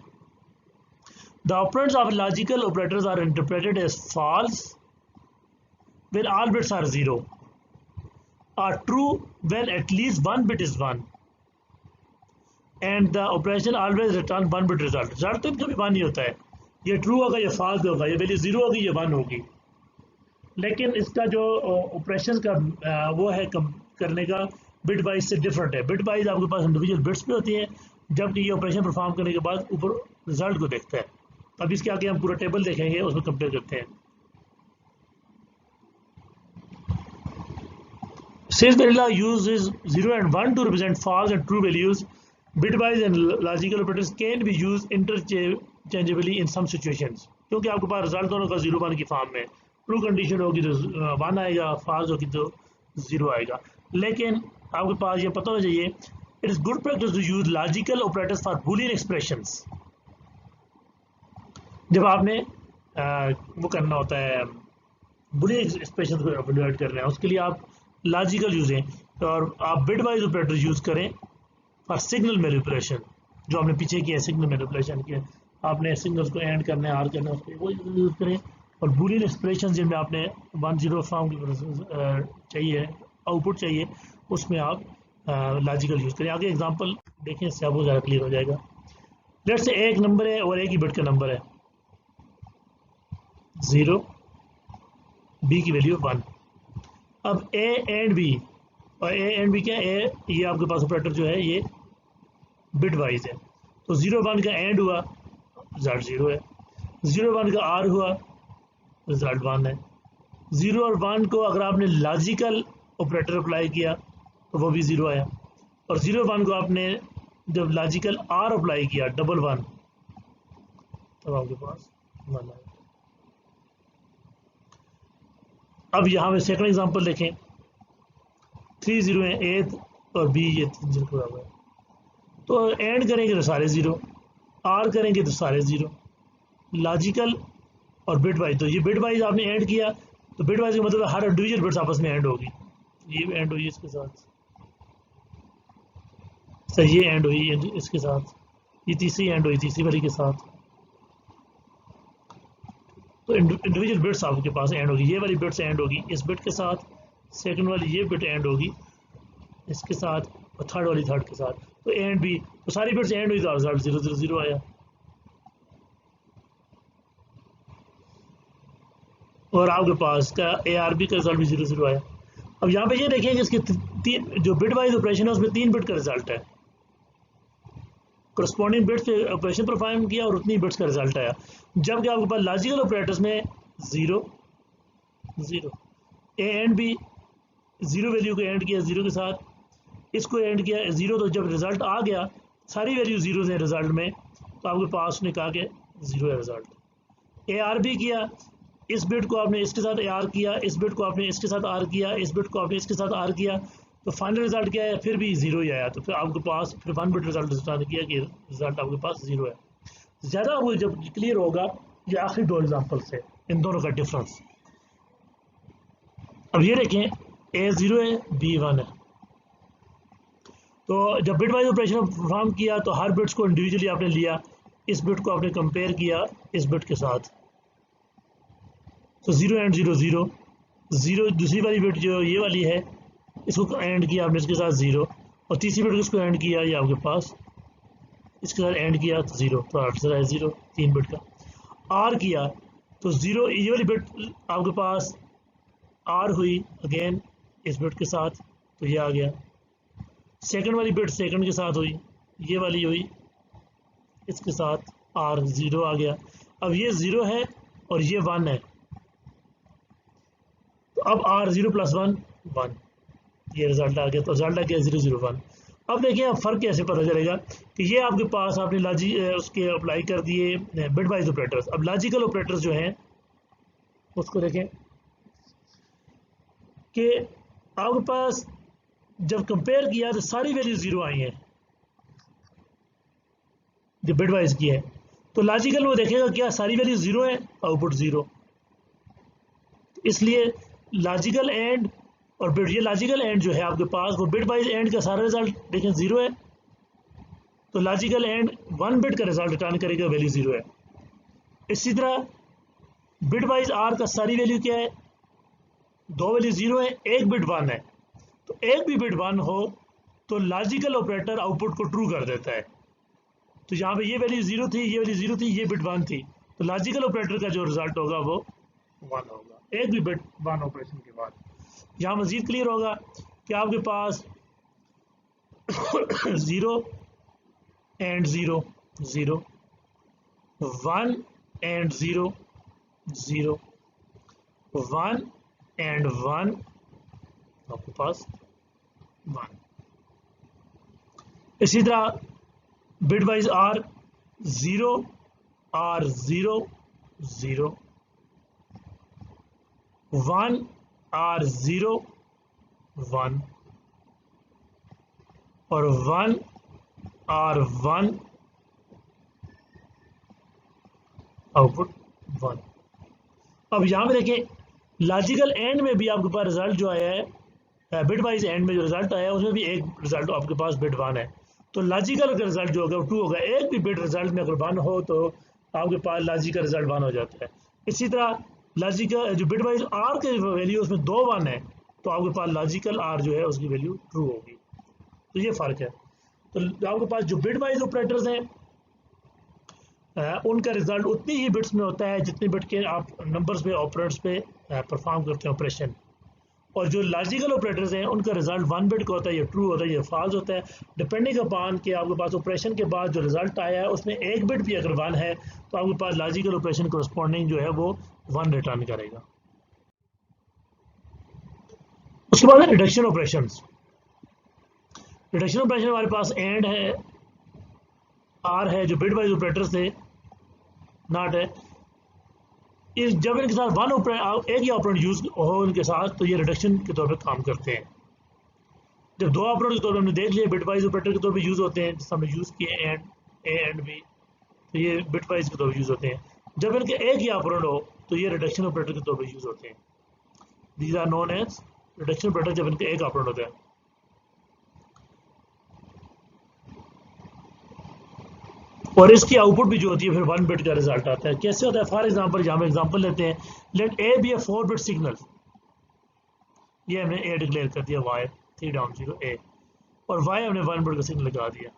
A: The operands of logical operators are interpreted as false when all bits are 0, or true when at least one bit is 1, and the operation always return one bit result. Result तो कभी 1 ही होता है, ये true होगा, ये false होगा, ये value 0 होगी, ये 1 होगी। लेकिन इसका जो ऑपरेशन का वो है करने का बिट वाइज से डिफरेंट है। बिट वाइज आपके पास इंडिविजुअल बिट्स भी होती हैं, जबकि ये ऑपरेशन परफॉर्म करने के बाद ऊपर रिजल्ट को देखता है। अब इसके आगे हम पूरा टेबल देखेंगे, उसमें कंपेयर करते हैं। Since Barilla uses 0 and 1 to represent false and true values, bitwise and logical operators can be used interchangeably in some situations. क्योंकि आपके पास रिजल्ट दोनों का 0 1 की फॉर्म में, ट्रू कंडीशन होगी तो 1 आएगा, फॉल्स होगी तो 0 आएगा। लेकिन आपके पास ये पता होना चाहिए, it is good practice to use logical operators for boolean expressions. जब आपने वो करना होता है, बूलियन एक्सप्रेशन को इवैल्यूएट करना है, उसके लिए आप लॉजिकल यूजें, और आप बिटवाइज ऑपरेटर यूज करें फॉर सिग्नल मैनिपुलेशन, जो आपने पीछे किया सिग्नल मैनिपुलेशन किया, आपने सिग्नल्स को एंड करना है, आर करना है, उसको वो यूज करें। और बूलियन एक्सप्रेशन जिनमें आपने 1-0 फॉर्म की चाहिए, आउटपुट चाहिए, उसमें आप लॉजिकल यूज करें। आगे एग्जांपल देखें, इससे आपको ज़्यादा क्लियर हो जाएगा। लेट्स से एक नंबर है और एक ही बिट का नंबर है 0, बी की वैल्यू 1। अब ए एंड बी, और ए एंड बी क्या है, ये आपके पास ऑपरेटर जो है ये बिट वाइज है, तो 0 1 का एंड हुआ, रिजल्ट 0 है। 0 1 का आर हुआ, रिजल्ट 1 है। 0 और 1 को अगर आपने लॉजिकल ऑपरेटर अप्लाई किया तो वो भी 0 आया, और 0 1 को आपने जब लॉजिकल आर अप्लाई किया डबल 1, तब आपके पास 1 आया। अब यहाँ पे सेकंड एग्जांपल देखें, 3 0 है, ए और बी ये 3 0 है, तो एंड करेंगे तो सारे 0, आर करेंगे तो सारे 0, लॉजिकल और बिट वाइज। तो ये बिट वाइज आपने ऐड किया, तो बिट वाइज का मतलब हर इंडिविजुअल बिट्स आपस में ऐड होगी, ये ऐड हुई इसके साथ, सही, ये ऐड हुई इसके साथ, ये तीसरी ऐड हुई तीसरी वाली के साथ, तो इंडिविजुअल बिट्स आपके पास ऐड होगी। ये वाली बिट्स ऐड होगी इस बिट के साथ, सेकंड वाली ये बिट ऐड होगी इसके साथ, और थर्ड वाली थर्ड के साथ, तो ए एंड बी, तो सारी बिट्स ऐड हुई तो रिजल्ट 0 0 0 आया। और आपके पास का ए आर बी का रिजल्ट भी 0 0 आया। अब यहाँ पे ये देखेंगे इसके जो बिट वाइज ऑपरेशन है उसमें 3 बिट का रिजल्ट है, करस्पॉन्डिंग बिट्स पे ऑपरेशन परफॉर्म किया और उतनी बिट्स का रिजल्ट आया। जबकि आपके पास लॉजिकल ऑपरेटर्स में 0 0, ए एंड बी 0 वैल्यू को एंड किया 0 के साथ, इसको एंड किया 0, तो जब रिजल्ट आ गया सारी वैल्यू 0 है रिजल्ट में, तो आपके पास ने कहा कि 0 है रिजल्ट। ए आर बी किया, इस बिट को आपने इसके साथ ए आर किया, इस बिट को आपने इसके साथ आर किया, इस बिट को आपने इसके साथ आर किया, तो फाइनल रिजल्ट क्या है, फिर भी 0 ही आया। तो फिर आपके पास फिर 1 बिट रिजल्ट किया कि रिजल्ट आपके पास 0 है। ज़्यादा आपको जब क्लियर होगा ये आखिरी 2 एग्जाम्पल से इन दोनों का डिफरेंस। अब ये देखें, ए 0 है, बी 1 है, तो जब बिट वाइज ऑपरेशन परफॉर्म किया तो हर बिट्स को इंडिविजुअली आपने लिया, इस बिट को आपने कंपेयर किया इस बिट के साथ, तो 0 एंड 0 0 0, दूसरी वाली बिट जो ये वाली है इसको एंड किया आपने इसके साथ 0, और तीसरी बिट को इसको एंड किया ये आपके पास इसके साथ एंड किया तो 0, तो आंसर है 0 3 बिट का। आर किया तो 0, ये वाली बिट आपके पास आर हुई अगेन इस बिट के साथ, तो ये आ गया। सेकंड वाली बिट सेकंड के साथ हुई, ये वाली हुई इसके साथ, आर 0 आ गया। अब ये 0 है और ये 1 है, तो अब आर 0 + 1 1, ये रिजल्ट आ गया, तो रिजल्ट आ गया 0 0 1। अब देखिए अब फर्क कैसे पता चलेगा कि ये आपके पास आपने उसके अप्लाई कर दिए बिट वाइज ऑपरेटर्स। अब लॉजिकल ऑपरेटर्स जो हैं उसको देखें कि आपके पास जब कंपेयर किया तो सारी वैल्यू 0 आई हैं जो बिट वाइज की है, तो लॉजिकल वो देखेगा क्या सारी वैल्यू 0 है, आउटपुट 0, इसलिए लॉजिकल एंड और बिट, ये लॉजिकल एंड जो है आपके पास वो बिट वाइज एंड का सारा रिजल्ट देखें 0 है, तो लॉजिकल एंड 1 बिट का रिजल्ट रिटर्न करेगा, वैल्यू 0 है। इसी तरह बिट वाइज आर का सारी वैल्यू क्या है, दो वैल्यू 0 है, एक बिट 1 है। तो एक भी बिट 1 हो तो लॉजिकल ऑपरेटर आउटपुट को ट्रू कर देता है। तो यहाँ पे ये वैल्यू 0 थी, ये वैल्यू 0 थी, ये बिट 1 थी, तो लॉजिकल ऑपरेटर का जो रिजल्ट होगा वो 1 होगा, एक भी बिट 1 ऑपरेशन के बाद। यहाँ मजीद क्लियर होगा कि आपके पास 0 एंड 0 0, 1 एंड 0 0, 1 एंड 1 आपके पास 1। इसी तरह bit wise or 0 or 0 0, 1 or 0 1 और 1 आर 1 आउटपुट 1। अब यहाँ पे देखें लॉजिकल एंड में भी आपके पास रिजल्ट जो आया है, बिट वाइज एंड में जो रिजल्ट आया है उसमें भी एक रिजल्ट आपके पास बिट 1 है, तो लॉजिकल रिजल्ट जो होगा वो 2 होगा। एक भी बिट रिजल्ट में अगर 1 हो तो आपके पास लॉजिकल रिजल्ट 1 हो जाता है। इसी तरह लॉजिकल जो बिट वाइज आर के वैल्यू उसमें 2 1 है, तो आपके पास लॉजिकल आर जो है उसकी वैल्यू ट्रू होगी। तो ये फ़र्क है। तो आपके पास जो बिट वाइज ऑपरेटर्स हैं उनका रिजल्ट उतनी ही बिट्स में होता है जितनी बिट के आप नंबर्स पे ऑपरेटर्स पे परफॉर्म करते हैं ऑपरेशन। और जो लॉजिकल ऑपरेटर्स हैं उनका रिजल्ट 1 बिट का होता है, ये ट्रू होता है, ये फॉल्स होता है, डिपेंडिंग अपॉन कि आपके पास ऑपरेशन के बाद जो रिजल्ट आया है उसमें एक बिट भी अगर 1 है तो आपके पास लॉजिकल ऑपरेशन करस्पॉन्डिंग जो है वो 1 रिटर्न करेगा। उसके बाद रिडक्शन ऑपरेशन। रिडक्शन ऑपरेशन हमारे पास एंड है, आर है जो बिट वाइज ऑपरेटर्स थे, नॉट है। इस जब इनके साथ एक ही ऑपरेंड यूज हो इनके साथ तो ये रिडक्शन के तौर पे काम करते हैं। जब दो ऑपरेंड के तौर पे हमने देख लिया बिट वाइज ऑपरेटर के तौर पे यूज होते हैं, जिस हमने यूज किए एंड ए एंड बी, तो ये बिट वाइज के तौर पे यूज होते हैं। जब इनके एक ही ऑपरेंड हो तो ये रिडक्शन ऑपरेटर के तौर पे यूज होते हैं। These are known as reduction operator जब इनके एक ऑपरेंड होता है। और इसकी आउटपुट भी जो होती है फिर 1 बिट का रिजल्ट आता है। कैसे होता है? फॉर एग्जांपल यहाँ पे एग्जांपल लेते हैं, let A be a 4 bit signal, ये हमने ए डिक्लेयर कर दिया y 3 डाउन 0 ए, और y हमने 1 बिट का सिग्नल लगा दिया।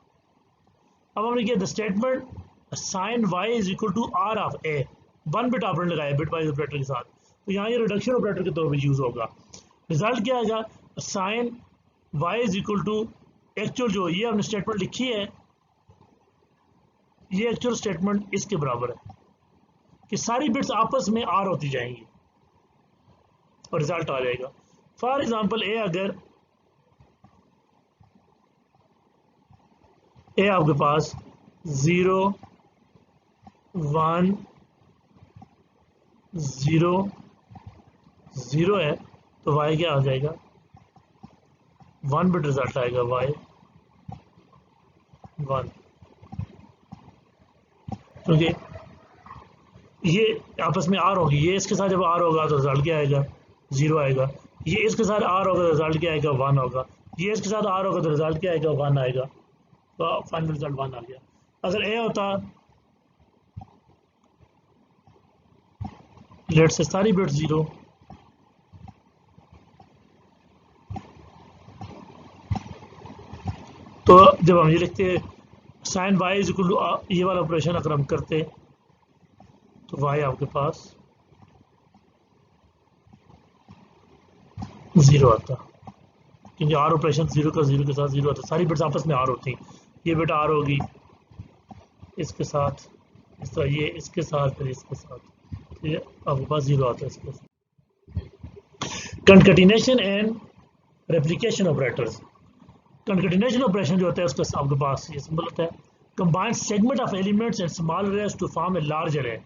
A: अब हमने किया the statement assign y is equal to or of A, 1 bit operand लगाया बिट वाइज ऑपरेटर के साथ, तो यहाँ ये रिडक्शन ऑपरेटर के तौर पर यूज होगा। रिजल्ट क्या आएगा? Assign y is equal to actual जो ये हमने स्टेटमेंट लिखी है, ये एक्चुअल स्टेटमेंट इसके बराबर है कि सारी बिट्स आपस में आर होती जाएंगी और रिजल्ट आ जाएगा। फॉर एग्जांपल ए अगर ए आपके पास 0 1 0 0 है तो y क्या आ जाएगा? 1 बिट रिजल्ट आएगा y 1, क्योंकि ये आपस में आर होगी, ये इसके साथ जब आर होगा तो रिजल्ट क्या आएगा? 0 आएगा। ये इसके साथ आर होगा तो रिजल्ट क्या आएगा? 1 होगा। ये इसके साथ आर होगा तो रिजल्ट क्या आएगा? 1 आएगा। तो फाइनल रिजल्ट 1 आ गया। अगर ए होता लेट से सारी बिट 0, तो जब हम ये लिखते assign y is equal to ये वाला ऑपरेशन अगर हम करते तो y आपके पास 0 आता, क्योंकि आर ऑपरेशन 0 का 0 के साथ 0 आता, सारी बिट्स आपस में आर होती। ये बिट आर होगी इसके साथ, इस तरह ये इसके साथ, फिर इसके साथ, तो ये आपके पास 0 आता है इसके साथ। Concatenation and replication operators. Concatenation operation जो होता है उसका आपके पास ये सिंबल होता है, combined segment of elements and small arrays to form a large array.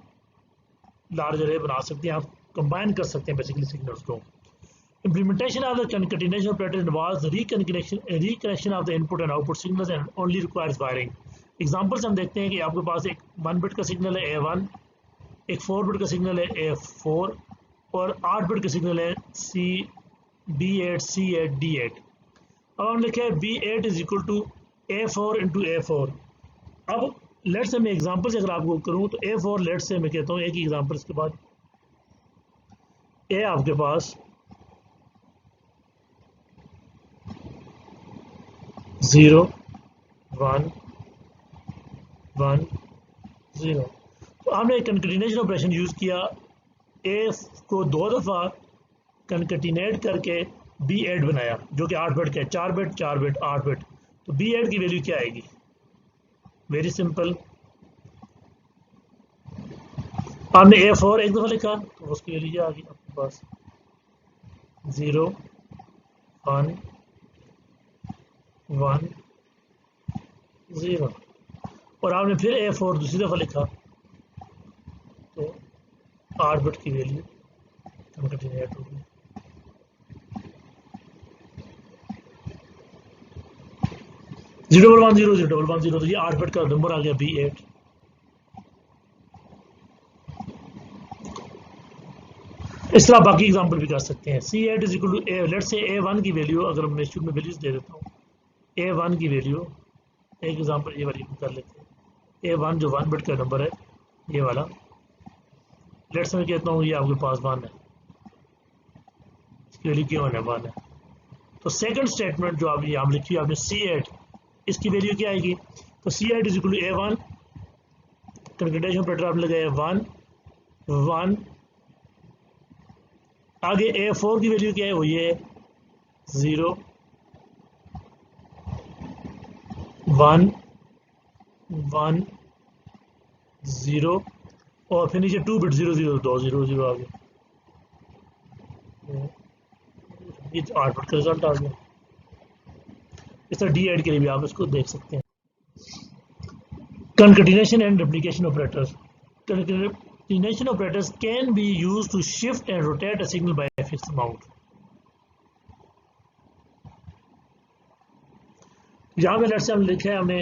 A: Large array बना सकते हैं आप, कंबाइन कर सकते हैं बेसिकली सिग्नल्स को। Implementation of the concatenation operator involves reconnection of the input and output signals and only requires wiring. Examples हम देखते हैं कि आपके पास एक 1 बिट का सिग्नल है A1, एक 4 बिट का सिग्नल है A4 और 8 बिट का सिग्नल है B8, C8, D8। अब हम लिखे B8 is equal to A4 into A4। अब लेट से मैं एग्जांपल से अगर आपको करूं तो ए फॉर लेट से मैं कहता हूं एक ही एग्जांपल इसके बाद ए आपके पास 0 1 1 0। तो हमने कंकैटिनेशन ऑपरेशन यूज किया, ए को 2 दफ़ा कंकैटिनेट करके बी एड बनाया जो कि 8 बिट का है, 4 बिट 4 बिट 8 बिट। तो बी एड की वैल्यू क्या आएगी? वेरी सिंपल, आपने ए फोर एक दफ़ा लिखा तो उसकी वैल्यू क्या आ गई आपके पास 0 1 1 0। और आपने फिर ए फोर दूसरी दफ़ा लिखा तो 8 बिट की वैल्यू कंकैटिनेट होगी। जीरो डबल वन जीरो 0 तो ये 8 बिट का नंबर आ गया बी एट। इस तरह बाकी एग्जांपल भी कर सकते हैं। C at is equal to A, let say A one की वैल्यू, अगर मैं शुरू में वैल्यूज दे देता हूँ, ए वन की वैल्यू, एक एग्जांपल ये वाली कर लेते हैं। ए वन जो 1 बिट का नंबर है ये वाला, लेट से मैं कहता हूँ ये आपके पास 1 है, इसकी वैल्यू क्यों है 1 है। तो सेकंड स्टेटमेंट जो आप यहाँ लिखी है आपने सी एट, इसकी वैल्यू क्या आएगी? तो C at is equal to A one, concatenation operator आपने लगाया 1 1, आगे ए फोर की वैल्यू क्या है? वो ये 0 1 1 0, और फिर नीचे 2 बिट 0 0 2 0 0 आ गया, ये 8 बिट का रिजल्ट आ गया। इस तरह डी एड के लिए भी आप इसको देख सकते हैं। Concatenation and replication operators. Concatenation operators can be used to shift and rotate a signal by a fixed amount. यहाँ पे लेट्स से हम लिखे हैं, हमने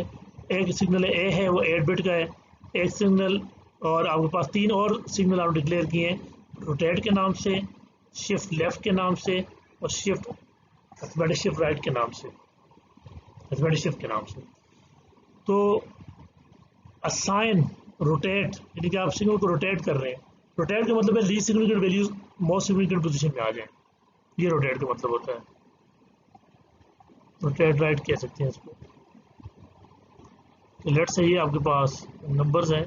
A: एक सिग्नल ए है वो 8 बिट का है, एक सिग्नल और आपके पास 3 और सिग्नल आप डिक्लेयर किए हैं, रोटेट के नाम से, शिफ्ट लेफ्ट के नाम से और शिफ्ट अर्थमेटिक शिफ्ट राइट के नाम से, अर्थमेटिक शिफ्ट के नाम से। तो असाइन रोटेट यानी कि आप सिग्नल को रोटेट कर रहे हैं, रोटेट का मतलब है least significant values most significant position में आ जाए, ये रोटेट का मतलब होता है। रोटेट राइट कह सकते हैं इसको। तो लेट्स से ये आपके पास नंबर्स हैं,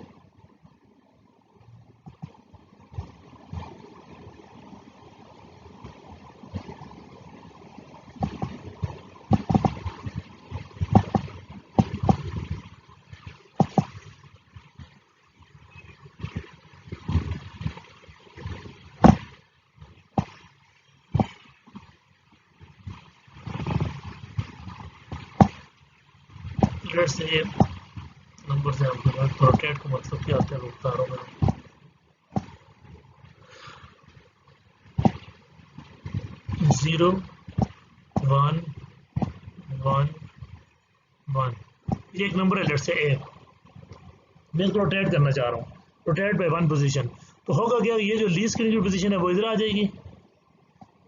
A: लेट्स से ये नंबर्स हैं आपके पास। तो रोटेट का मतलब क्या होता है, बता रहा हूँ मैं। 0 1 1 1, ये एक नंबर है लेट्स से ए, मैं इसको रोटेट करना चाह रहा हूँ, रोटेट बाय 1 पोजीशन। तो होगा क्या, ये जो लीस्ट सिग्निफिकेंट पोजीशन है वो इधर आ जाएगी,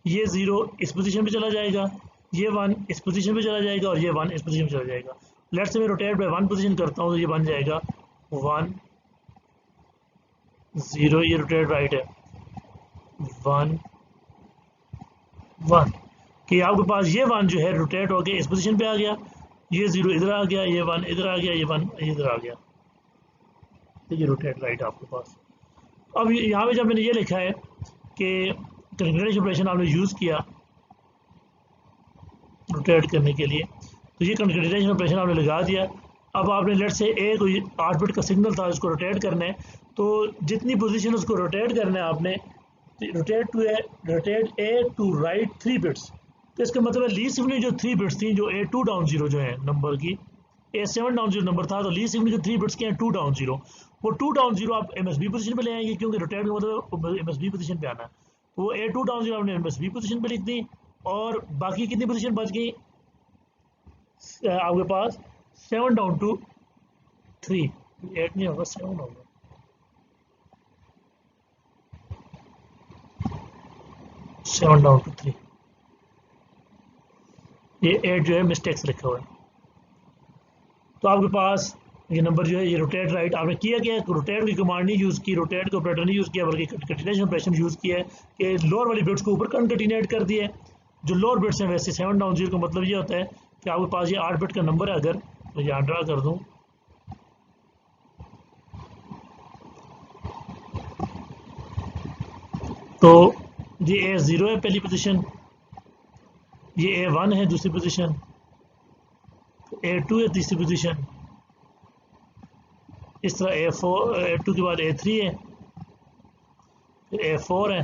A: ये 0 इस पोजीशन पे चला जाएगा, ये 1 इस पोजीशन पे चला जाएगा और ये 1 इस पोजीशन पे चला जाएगा। लेट्स से मैं रोटेट बाय 1 पोजीशन करता हूँ तो ये बन जाएगा 1 0, ये रोटेट राइट है 1 1, कि आपके पास ये 1 जो है रोटेट हो गया इस पोजीशन पे आ गया, ये 0 इधर आ गया, ये 1 इधर आ गया, ये 1 इधर आ गया, तो ये रोटेट राइट आपके पास। अब यहाँ पे जब मैंने ये लिखा है कि कंकैटिनेशन ऑपरेशन आपने यूज़ किया रोटेट करने के लिए, तो ये कंकैटिनेशन ऑपरेशन आपने लगा दिया। अब आपने लेट से ए को 8 बिट का सिग्नल था, इसको रोटेट करना है, तो जितनी पोजीशन उसको रोटेट करना है आपने, rotate A to right 3 bits. तो इसका मतलब है लीस्ट सिग्निफिकेंट जो 3 बिट्स थी, जो ए 2 डाउन 0 जो है नंबर की, ए 7 डाउन 0 नंबर था, तो लीस्ट सिग्निफिकेंट जो 3 बिट्स के हैं 2 डाउन 0, वो 2 डाउन 0 आप एमएसबी पोजीशन पे ले आएंगे, क्योंकि रोटेट का मतलब एमएसबी पोजीशन पे आना है। तो वो ए 2 डाउन 0 आपने एमएसबी पोजीशन पे लिख दी, और बाकी कितनी पोजीशन बच गई आपके पास? 7 डाउन टू 3, 8 नहीं होगा 7 होगा, 7 डाउन टू 3, ये 8 जो है मिस्टेक्स लिखा हुआ है। तो आपके पास ये नंबर जो है ये रोटेट राइट आपने किया क्या, रोटेट की कमांड नहीं यूज़ की, रोटेट का ऑपरेटर नहीं यूज़ किया, बल्कि कंटिन्यूएशन ऑपरेशन यूज़ किया है कि लोअर वाली बिट्स को ऊपर कंटिन्यूएट कर दिया है। जो लोअर बिट्स हैं वैसे 7 डाउन 0 का मतलब ये होता है कि आपके पास ये 8 बिट का नंबर है, अगर तो यहाँ ड्रा कर दूँ तो ये A0 है पहली पोजीशन, ये A1 है दूसरी पोजीशन, A2 है तीसरी पोजीशन, इस तरह A2 के बाद A3 है, फिर A4 है,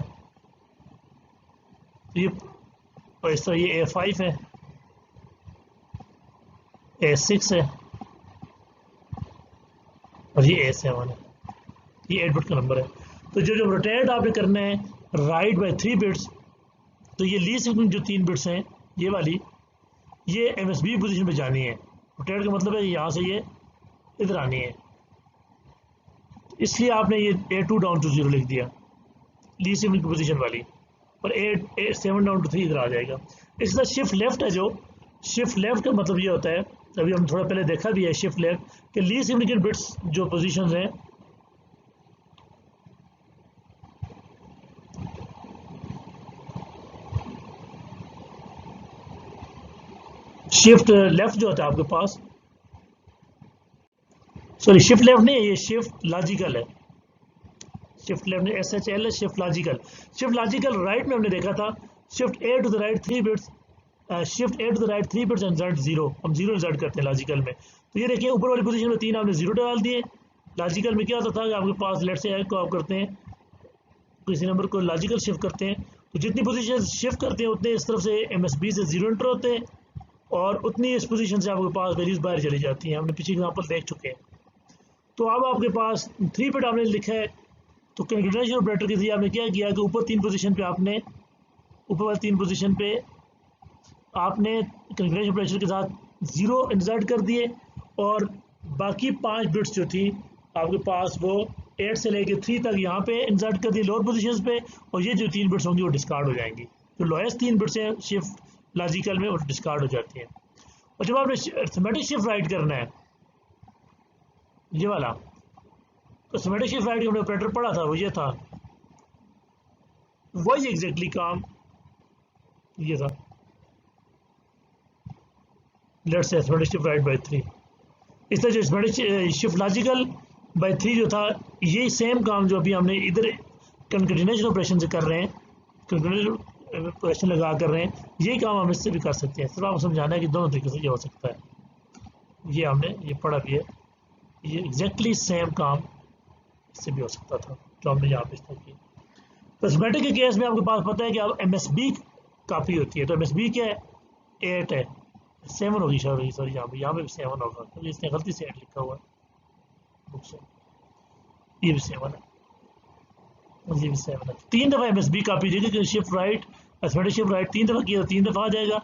A: तो ये और इस तरह ये A5 है, A6 है और ये A7 है। ये 8 बिट का नंबर है। तो जो रोटेट आपने करना है राइट बाय 3 बिट्स, तो ये लीस्ट सिग्निफिकेंट जो 3 बिट्स हैं ये वाली, ये MSB पोजीशन पे जानी है। रोटेट का मतलब है यहाँ से ये इधर आनी है, इसलिए आपने ये A2 डाउन टू 0 लिख दिया लीस्ट सिग्निफिकेंट पोजीशन वाली, और 7 डाउन टू 3 इधर आ जाएगा। इसी तरह शिफ्ट लेफ्ट है, जो शिफ्ट लेफ्ट का मतलब ये होता है, अभी हम थोड़ा पहले देखा भी है शिफ्ट लेफ्ट कि लीस्ट सिग्निफिकेंट बिट्स जो पोजीशंस हैं शिफ्ट लेफ्ट जो होता है आपके पास, सॉरी शिफ्ट लेफ्ट नहीं है, ये शिफ्ट लॉजिकल है, शिफ्ट लेफ्ट नहीं SHL है, shift logical. Shift logical right में हमने देखा था shift A to the right 3 bits, shift A to the right 3 bits and Z 0, हम 0 इंसर्ट करते हैं लॉजिकल में। तो ये देखिए ऊपर वाली पोजीशन में 3 आपने 0 डाल दिए। लॉजिकल में क्या होता था कि आपके पास लेट से को आप करते हैं किसी नंबर को लॉजिकल शिफ्ट करते हैं, तो जितनी पोजीशन शिफ्ट करते हैं उतने इस तरफ से MSB से 0 एंटर होते हैं और उतनी इस पोजीशन से आपके पास वैल्यूज बाहर चली जाती हैं। हमने पीछे एग्जांपल देख चुके हैं। तो अब आपके पास 3 बिट आपने लिखा है, तो कंकेटेनेशन ऑपरेटर के जरिए आपने क्या किया कि ऊपर 3 पोजीशन पे आपने ऊपर वाली 3 पोजीशन पे आपने कंकेटेनेशन ऑपरेटर के साथ 0 इंसर्ट कर दिए, और बाकी 5 बिट्स जो थी आपके पास वो 8 से लेके 3 तक यहाँ पे इंसर्ट कर दिए लोअर पोजीशंस पे, और ये जो 3 बिट्स होंगी वो डिस्कार्ड हो जाएंगी। तो लोएस्ट 3 बिट्स हैं शिफ्ट लॉजिकल में वो डिस्कार्ड हो जाती हैं। और जब आपने अरिथमेटिक शिफ्ट राइट करना है ये वाला, तो अरिथमेटिक शिफ्ट राइट हमने ऑपरेटर पढ़ा था, वो ये था, वही एग्जैक्टली काम ये था, let's say arithmetic shift right bye 3। इस तरह जो अरिथमेटिक शिफ्ट लॉजिकल बाय 3 जो था, ये सेम काम जो अभी हमने इधर कंकेटेनेशन ऑपरेशन से कर रहे हैं, कंकेटेनेशन ऑपरेशन लगा कर रहे हैं, यही काम हम इससे भी कर सकते हैं। सिर्फ आपको समझाना है कि दोनों तरीके से ये हो सकता है। ये हमने ये पढ़ा भी है, ये एग्जैक्टली सेम काम इससे भी हो सकता था जो हमने यहाँ पे इस्तेमाल किया। तो अरिथमेटिक के केस में आपके पास पता है कि अब MSB काफ़ी होती है, तो MSB क्या है 8 है, 7 होगी शायद, सॉरी यहाँ पे भी 7 होगा, तो इसने गलती से 8 लिखा हुआ है बुक से, ये भी 7 है, ये भी 7 है। 3 दफ़ा MSB कापी देगी, shift right arithmetic shift right 3 दफ़ा किया तो 3 दफ़ा आ जाएगा।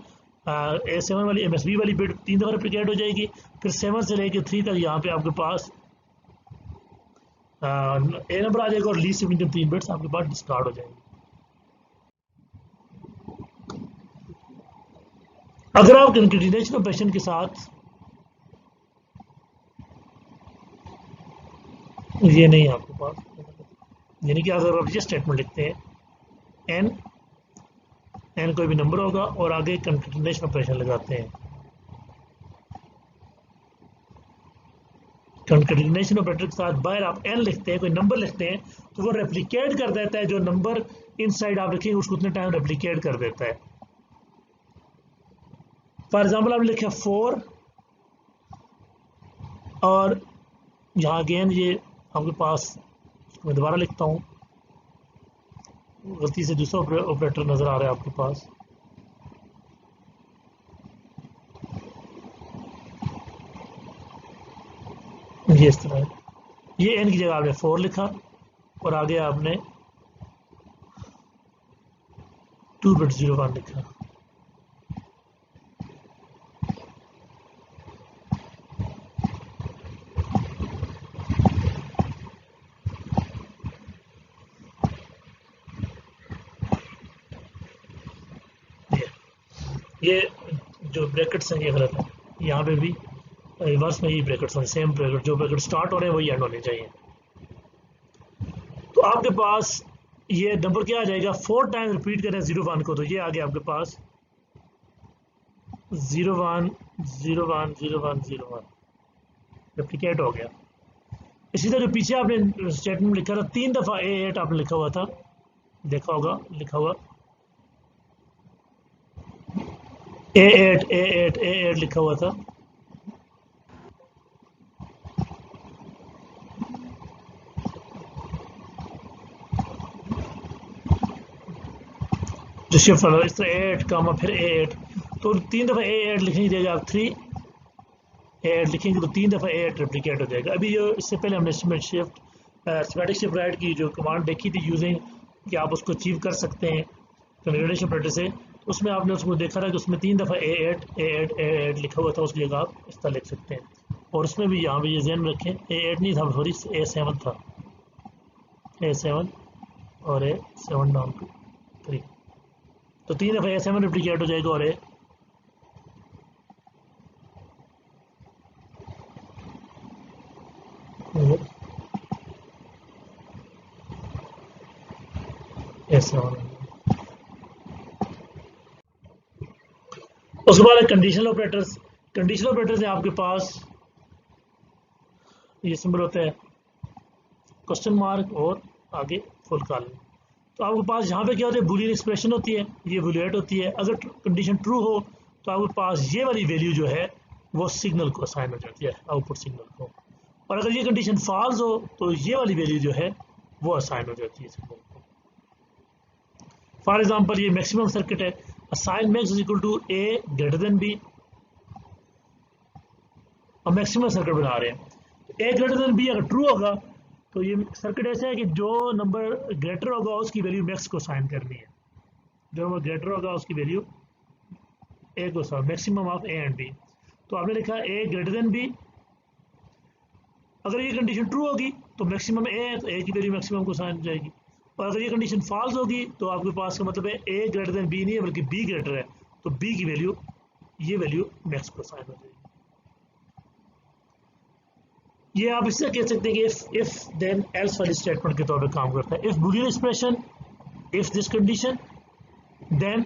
A: A7 वाली MSB वाली बिट 3 दफ़ा रिप्लिकेट हो जाएगी, फिर 7 से लेकर 3 तक यहाँ पे आपके पास A नंबर आ जाएगा, और लीस्ट सिग्निफिकेंट 3 बिट्स आपके पास डिस्कार्ड हो जाएंगे। अगर आप कंकेटेनेशन ऑपरेशन के साथ ये नहीं है आपके पास, यानी कि अगर आप ये स्टेटमेंट लिखते हैं एन कोई भी नंबर होगा और आगे कंकेटेनेशन ऑपरेशन लगाते हैं, कंकेटेनेशन ऑपरेटर के साथ बाहर आप n लिखते हैं, कोई नंबर लिखते हैं, तो वो रेप्लिकेट कर देता है, जो नंबर इनसाइड आप लिखेंगे उसको उतने टाइम रेप्लिकेट कर देता है। फॉर एग्जांपल आपने लिखा 4 और यहाँ अगेन ये आपके पास, मैं दोबारा लिखता हूँ, गलती से दूसरा ऑपरेटर नज़र आ रहा है आपके पास, ये इस तरह है, ये n की जगह आपने 4 लिखा और आगे आपने 2 बिट 01 लिखा। ये जो ब्रैकेट्स हैं ये गलत है, यहाँ पे भी रिवर्स में ही ब्रैकेट्स होने, सेम ब्रैकेट, जो ब्रैकेट स्टार्ट हो रहे हैं वही एंड होने चाहिए। तो आपके पास ये नंबर क्या आ जाएगा, 4 टाइम रिपीट करें 01 को, तो ये आ गया आपके पास 01 01 01 01, रेप्लिकेट हो गया। इसी तरह पीछे आपने स्टेटमेंट लिखा था 3 दफ़ा A8 आपने लिखा हुआ था, देखा होगा लिखा हुआ A8 A8 A8 लिखा हुआ था। जो शिफ्ट वाला इस तरह A8 कामा फिर A8, तो 3 दफ़ा A8 लिखने देगा आप 3 A8 लिखेंगे तो 3 दफ़ा A8 रेप्लिकेट हो जाएगा। अभी जो इससे पहले हमने सिमेटिक शिफ्ट राइट की जो कमांड देखी थी यूजिंग, कि आप उसको अचीव कर सकते हैं कन्फिगरेशन ऑपरेटर से, तो उसमें आपने उसको देखा था कि उसमें 3 दफ़ा A8 A8 A8 लिखा हुआ था, उसकी जगह आप इस तरह लिख सकते हैं। और उसमें भी यहाँ पे ये ज़हन में रखें A8 नहीं था, सॉरी A7 था, A7 और A7 डाउन टू 3, तो 3 दफ़ा A7 रेप्लिकेट हो जाएगा और A7। उसके बाद कंडीशनल ऑपरेटर्स। कंडीशनल ऑपरेटर्स हैं आपके पास, ये सिंबल होता है क्वेश्चन मार्क और आगे फुल कॉलन। तो आपके पास यहाँ पे क्या होता है, बूलियन एक्सप्रेशन होती है, ये इवैल्यूएट होती है। अगर कंडीशन ट्रू हो तो आपके पास ये वाली वैल्यू जो है वो सिग्नल को असाइन हो जाती है, आउटपुट सिग्नल को। और अगर ये कंडीशन फॉल्स हो तो ये वाली वैल्यू जो है वो असाइन हो जाती है सिग्नल को। फॉर एग्जाम्पल ये मैक्सिमम सर्किट है, assign max is equal to A greater than B, और मैक्सिमम सर्किट बना रहे हैं। A ग्रेटर देन B अगर ट्रू होगा तो ये सर्किट ऐसा है कि जो नंबर ग्रेटर होगा उसकी वैल्यू मैक्स को असाइन करनी है, जो नंबर ग्रेटर होगा उसकी वैल्यू A को assign, maximum of A and B। तो आपने लिखा A ग्रेटर देन B, अगर ये कंडीशन ट्रू होगी तो मैक्सिमम A है तो A की वैल्यू मैक्सिमम को असाइन हो जाएगी, और अगर ये कंडीशन फॉल्स होगी तो आपके पास का मतलब है A ग्रेटर देन B नहीं है बल्कि B ग्रेटर है, तो B की वैल्यू, ये वैल्यू मैक्स को असाइन हो जाएगी। ये आप इससे कह सकते हैं कि इफ देन एल्स वाली स्टेटमेंट के तौर पे काम करता है। If boolean expression, if this condition, then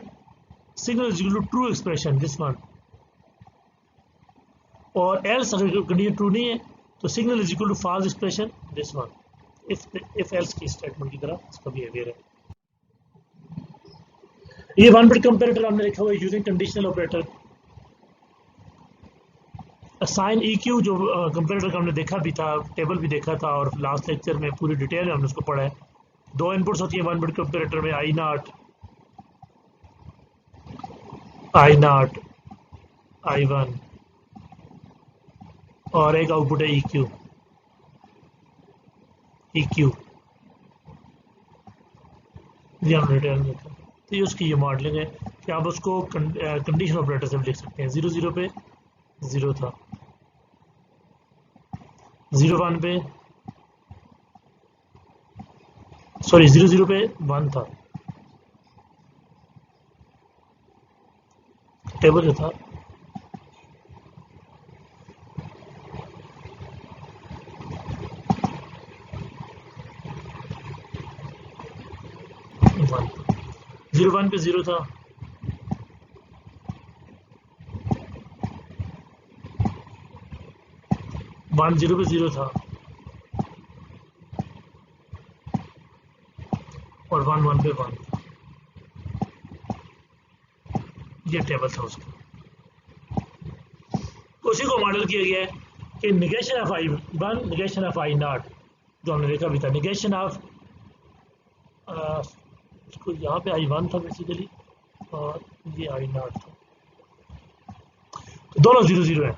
A: signal is equal to true expression this one, और एल्स अगर कंडीशन ट्रू नहीं है तो signal is equal to false expression this one. If else की स्टेटमेंट की तरह इसका बिहेवियर है। ये 1 बिट कंपैरेटर हमने लिखा हुआ है using conditional operator. Assign EQ जो कंपैरेटर का हमने देखा भी था, टेबल भी देखा था, और लास्ट लेक्चर में पूरी डिटेल में हमने उसको पढ़ा है। 2 इनपुट्स होती है 1 बिट कंपैरेटर में, I0 I1, और एक आउटपुट है EQ। ये हमने डिटेल में देखा। तो ये उसकी ये मॉडलिंग है कि आप उसको कंडीशन ऑपरेटर से भी लिख सकते हैं। 00 पे 0 था, 01 पे, सॉरी 00 पे 1 था, टेबल जो था वन, 01 पे 0 था, 10 पे 0 था, और 11 पे 1 था। ये टेबल था उसका। उसी को मॉडल किया गया है कि negation of I1 negation of I0, जो हमने देखा भी था। निगेशन ऑफ इसको यहाँ पे I1 था बेसिकली, और ये I0 था, तो दोनों 00 है।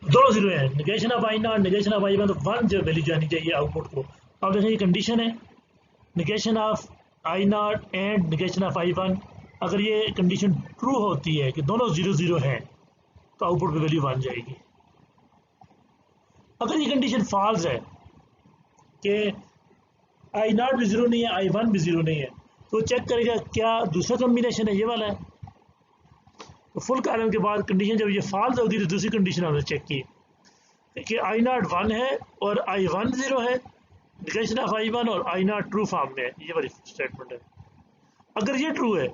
A: दोनों 0 है, negation of I0 negation of I1, तो 1 जो वैल्यू जानी चाहिए आउटपुट को। अब देखें ये कंडीशन है, negation of I0 and negation of I1। अगर ये कंडीशन ट्रू होती है कि दोनों 00 हैं तो आउटपुट पे वैल्यू 1 जाएगी। अगर ये कंडीशन फॉल्स है कि I0 भी 0 नहीं है, I1 भी 0 नहीं है, तो चेक करेगा क्या दूसरा कॉम्बिनेशन है ये वाला है। तो फुल कॉलम के बाद कंडीशन जब ये फॉल्स होगी तो दूसरी कंडीशन हमने चेक की कि I0 1 है और I1 0 है, निगेशन ऑफ I1 और I0 ट्रू फॉर्म में है, ये वाली स्टेटमेंट है। अगर ये ट्रू है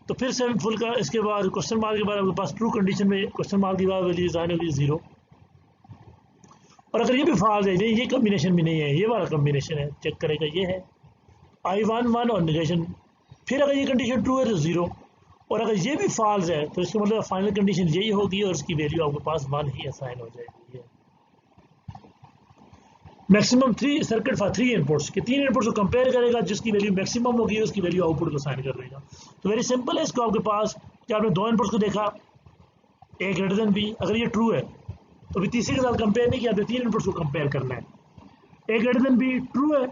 A: तो फिर से फुल का इसके बाद क्वेश्चन मार्क के बाद आपके पास ट्रू कंडीशन में क्वेश्चन मार्क के बाद वैल्यू साइन होगी 0। और अगर ये भी फॉल्स है, ये कॉम्बिनेशन भी नहीं है, ये वाला कॉम्बिनेशन है, चेक करेगा ये है I1 1 और निगेशन। फिर अगर ये कंडीशन ट्रू है तो 0, और अगर ये भी फॉल्स है तो इसका मतलब फाइनल कंडीशन यही होगी और इसकी वैल्यू आपके पास 1 ही असाइन हो जाएगी। मैक्सिमम 3 सर्किट फॉर 3 इनपुट्स के 3 इनपुट्स को कंपेयर करेगा, जिसकी वैल्यू मैक्सिमम होगी उसकी वैल्यू आउटपुट को असाइन कर देगा। तो वेरी सिंपल है इसको आपके पास कि आपने 2 इनपुट्स को देखा, A ग्रेटर देन B, अगर ये ट्रू है तो भी तीसरे के साथ कंपेयर नहीं किया, 3 इनपुट्स को कंपेयर करना है। A greater than B true है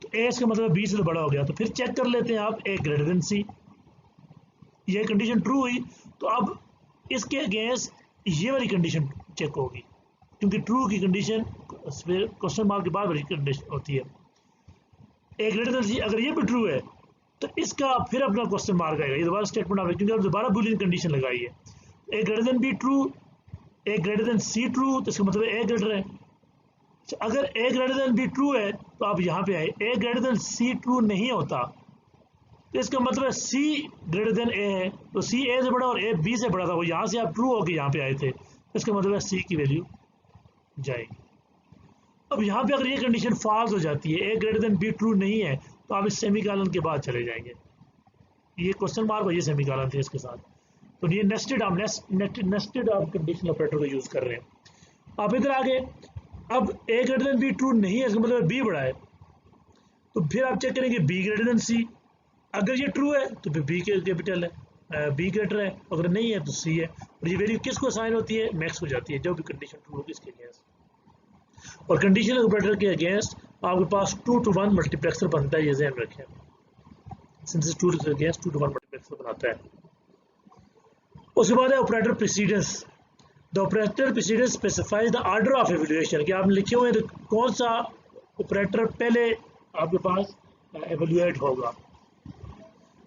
A: तो A इसका मतलब B से तो बड़ा हो गया, तो फिर चेक कर लेते हैं आप A ग्रेटर देन C। ये कंडीशन ट्रू हुई तो अब इसके अगेंस्ट ये वाली कंडीशन चेक होगी, क्योंकि ट्रू की कंडीशन क्वेश्चन मार्क के बाद वाली कंडीशन होती है। A ग्रेटर देन C अगर ये भी ट्रू है तो इसका फिर अपना क्वेश्चन मार्क आएगा, ये दोबारा स्टेटमेंट आएगा क्योंकि आप दोबारा बूलियन कंडीशन लगाई है। A greater than B true, A greater then C true, तो इसका मतलब A ग्रेटर है। अगर A greater than B true है तो आप यहाँ पे आए, A greater then C true नहीं होता तो इसका मतलब C ग्रेटर देन A है, तो C A से बड़ा और A B से बड़ा था, वो यहाँ से आप ट्रू होकर यहाँ पे आए थे, तो इसका मतलब C की वैल्यू जाएगी। अब यहाँ पे अगर ये कंडीशन फॉल्स हो जाती है, A greater than B true नहीं है, तो आप इस सेमीकोलन के बाद चले जाएंगे। ये क्वेश्चन मार्क और ये सेमीकोलन थे इसके साथ, तो ये नेस्टेड आप कंडीशनल ऑपरेटर को यूज कर रहे हैं। आप इधर आगे, अब A greater than B true नहीं है, इसका मतलब B बड़ा है, तो फिर आप चेक करेंगे B ग्रेटर देन C। अगर ये ट्रू है तो फिर B कैपिटल है, B ग्रेटर है, अगर नहीं है तो C है। और ये वैल्यू किसको असाइन होती है, मैक्स हो जाती है जब भी कंडीशन ट्रू होगी इसके अगेंस्ट। और कंडीशनल ऑपरेटर के अगेंस्ट आपके पास 2 to 1 मल्टीप्लेक्सर बनता है, ये ध्यान रखें। सिंथेसिस 2 के अगेंस्ट 2 to 1 मल्टीप्लेक्सर बनाता है। उसके बाद है operator precedence. The operator precedence specifies the order of evaluation, कि आपने लिखे हुए तो कौन सा ऑपरेटर पहले आपके पास एवेल्युएट होगा,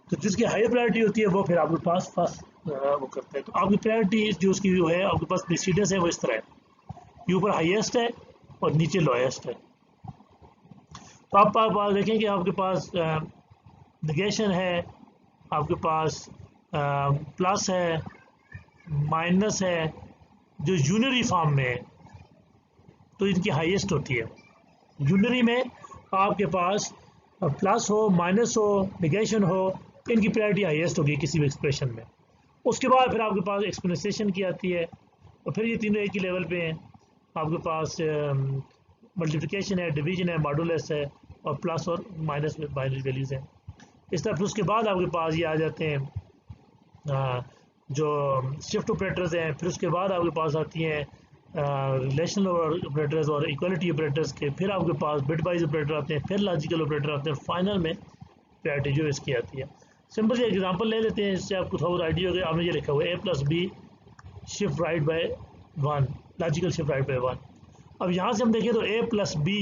A: तो जिसकी हाई प्रायोरिटी होती है वो फिर आपके पास फर्स्ट वो करता है। तो आपकी प्रायोरिटी जो उसकी जो है आपके पास प्रेसिडेंस है वो इस तरह है, ये ऊपर हाईएस्ट है और नीचे लोएस्ट है। तो आप देखें कि आपके पास नेगेशन है, आपके पास प्लस है, माइनस है, जो यूनरी फॉर्म में है तो इनकी हाईएस्ट होती है। यूनरी में आपके पास प्लस हो, माइनस हो, नेगेशन हो, इनकी प्रायोरिटी हाईएस्ट होगी किसी भी एक्सप्रेशन में। उसके बाद फिर आपके पास एक्सपोनेंशिएशन की आती है, और फिर ये तीनों एक ही लेवल पे हैं। आपके पास मल्टीप्लिकेशन है, डिवीजन है, मॉडुलस है, और प्लस और माइनस में बाइनरी वैल्यूज़ हैं। इस तरह फिर उसके बाद आपके पास ये आ जाते हैं जो शिफ्ट ऑपरेटर्स हैं, फिर उसके बाद आपके पास आती हैं रिलेशनल ऑपरेटर्स और इक्वलिटी ऑपरेटर्स के, फिर आपके पास बिट वाइज ऑपरेटर आते हैं, फिर लॉजिकल ऑपरेटर आते हैं, फाइनल में प्रायोरिटी जो इसकी आती है। सिंपल से एग्जांपल ले लेते हैं, इससे आपको थोड़ा आइडिया हो गया। आपने ये लिखा हुआ है A+B shift right by 1, logical shift right by 1। अब यहाँ से हम देखें तो A+B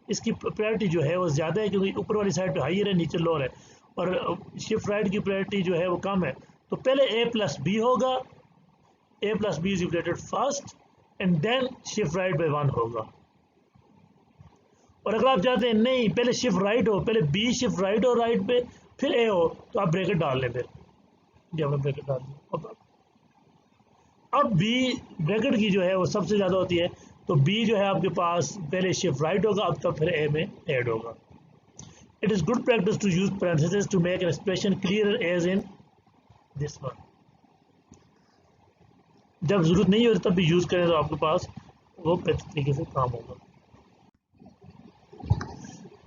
A: इसकी प्रायोरिटी जो है वो ज़्यादा है, क्योंकि ऊपर वाली साइड पे हाइयर है, नीचे लोअर है, और शिफ्ट राइट की प्रायोरिटी जो है वो कम है। तो पहले A+B होगा, A+B is equated first and then shift right by 1 होगा। और अगर आप चाहते हैं नहीं पहले शिफ्ट राइट हो, पहले B शिफ्ट राइट हो राइट पे, फिर A हो, तो आप ब्रैकेट डाल लें। फिर जब हमने ब्रैकेट डाल दी, अब B ब्रैकेट की जो है वो सबसे ज़्यादा होती है, तो B जो है आपके पास पहले शिफ्ट राइट होगा, अब तक फिर A में ऐड होगा। It is good practice to use parenthesis to make an expression clear as in this one. जब जरूरत नहीं होती तब भी यूज करें तो आपके पास वो बेहतर तरीके से काम होगा।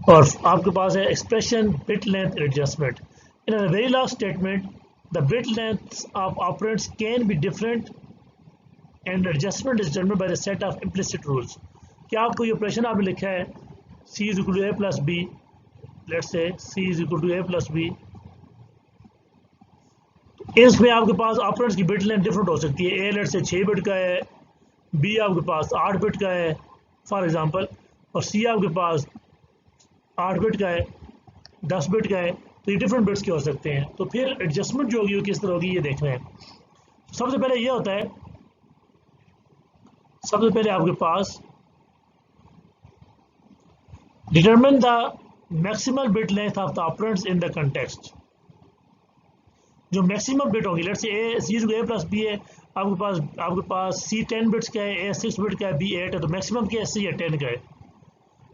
A: और आपके पास है expression bit length adjustment. In the very last statement the bit length of operands can be different and adjustment is determined by the set of implicit rules. क्या आपको ये ऑपरेशन आपने लिखा है C is equal to A+B, let's say C is equal to A+B, तो इसमें आपके पास ऑपरेंड्स की बिट लेंथ डिफरेंट हो सकती है। ए लेट से 6 बिट का है, बी आपके पास 8 बिट का है फॉर एग्जांपल, और सी आपके पास 8 बिट का है, 10 बिट का है। तो ये डिफरेंट बिट्स के हो सकते हैं। तो फिर एडजस्टमेंट जो होगी वो किस तरह होगी ये देख रहे हैं। सबसे पहले ये होता है, सबसे पहले आपके पास determine the maximal bit length of the operands in the context. जो मैक्सिमम बिट होगी, let say A C A plus B है, आपके पास सी 10 बिट्स का है, ए 6 बिट का है, बी 8 है, तो मैक्सिमम क्या है, सी है 10 का है।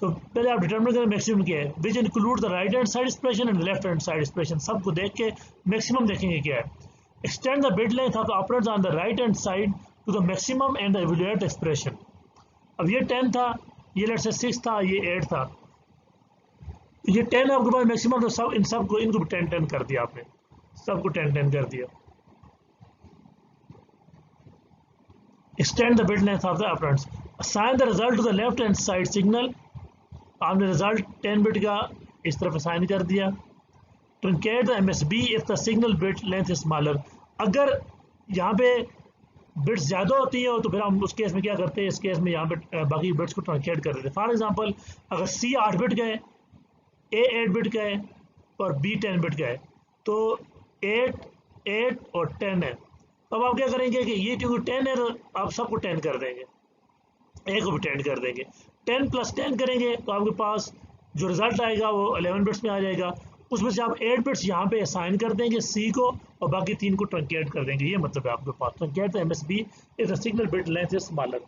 A: तो पहले आप डिटरमिन करें मैक्सिमम क्या है, which include the right hand side expression and left hand side expression. सबको देख के मैक्सिमम देखेंगे क्या है। Extend the bit length of the operands on the right hand side to the maximum and the evaluate expression. अब ये 10 था, ये लेट से 6 था, ये 8 था, ये 10 आपके पास मैक्सिमम, तो सब इन सबको इनको 10-10 कर दिया आपने, सबको 10-10 कर दिया। Extend the bit length of the operands. Assign the result to the left hand side signal. आपने रिजल्ट 10 बिट का इस तरफ असाइन कर दिया। Truncate the MSB if the signal bit length is smaller. अगर यहाँ पे बिट्स ज़्यादा होती है तो फिर हम उस केस में क्या करते हैं, इस केस में यहाँ पे बाकी बिट्स को ट्रंकेट कर देते हैं। फॉर एग्जांपल अगर C 8 बिट का है, A 8 बिट का है और B 10 बिट का है, तो 8, 8 और 10 है। अब आप क्या करेंगे कि ये क्योंकि 10 है तो आप सबको 10 कर देंगे, ए को भी 10 कर देंगे। 10 + 10 करेंगे तो आपके पास जो रिजल्ट आएगा वो 11 बिट्स में आ जाएगा। उसमें से आप 8 बिट्स यहाँ पे असाइन कर देंगे सी को और बाकी 3 को ट्रंकेट कर देंगे। ये मतलब है आपके पास truncate the MSB if the signal bit length is smaller.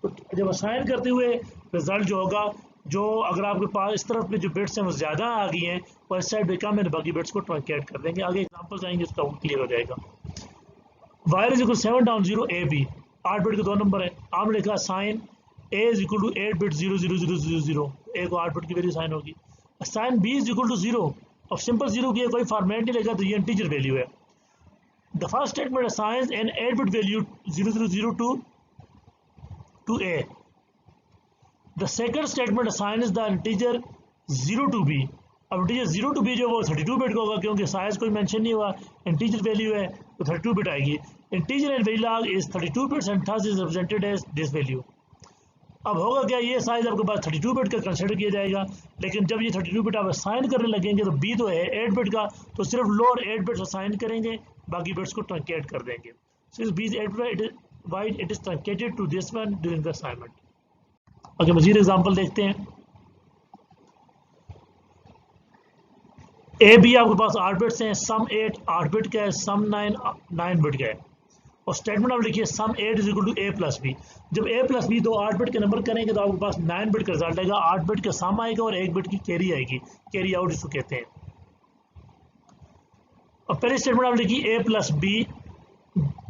A: तो जब असाइन करते हुए रिजल्ट जो होगा, जो अगर आपके पास इस तरफ में जो बिट्स हैं वो ज़्यादा आ गई हैं और इस साइड पे कम है, बाकी बिट्स को ट्रंकेट कर देंगे। आगे एग्जाम्पल्स आएंगे, उसका क्लियर हो जाएगा। Wire is equal 7 down 0 A B, 8 bit के 2 नंबर है। आपने लिखा assign A is equal to 8 bit 0 0 0 0 0, A को 8 बिट की वैल्यू साइन होगी। Assign B is equal to 0, अब सिंपल 0 की कोई फॉर्मेट नहीं लेगा तो ये इंटीजर वैल्यू है। The first statement assigns an 8 bit value 0 0 0 to A. The second statement assigns the integer 0 to B. अब इंटीजर 0 टू बी जो वो 32 बिट का होगा, क्योंकि साइज कोई मेंशन नहीं हुआ, इंटीजर वैल्यू है तो 32 बिट आएगी। Integer in Verilog is 32 bits and thus is represented as this value. अब होगा क्या, ये साइज आपके पास 32 बिट का कंसिडर किया जाएगा, लेकिन जब ये 32 बिट आप असाइन करने लगेंगे तो बी तो है 8 बिट का, तो सिर्फ लोअर 8 बिट्स असाइन करेंगे, बाकी बिट्स को ट्रंकेट कर देंगे। Since B is 8 bit, wide it is truncated to this one during the assignment. Okay, मजीद एग्जांपल देखते हैं। ए बी आपके पास 8 बिट्स हैं, सम 8 8 बिट का है, सम 9 9 बिट का है, और स्टेटमेंट आप लिखिए sum 8 is equal to A plus B. जब ए प्लस बी दो 8 बिट के नंबर करेंगे तो आपके पास 9 बिट का रिजल्ट आएगा, 8 बिट का सम आएगा और 1 बिट की कैरी आएगी, कैरी आउट इसको कहते हैं। अब पहले स्टेटमेंट आप लिखिए ए प्लस बी,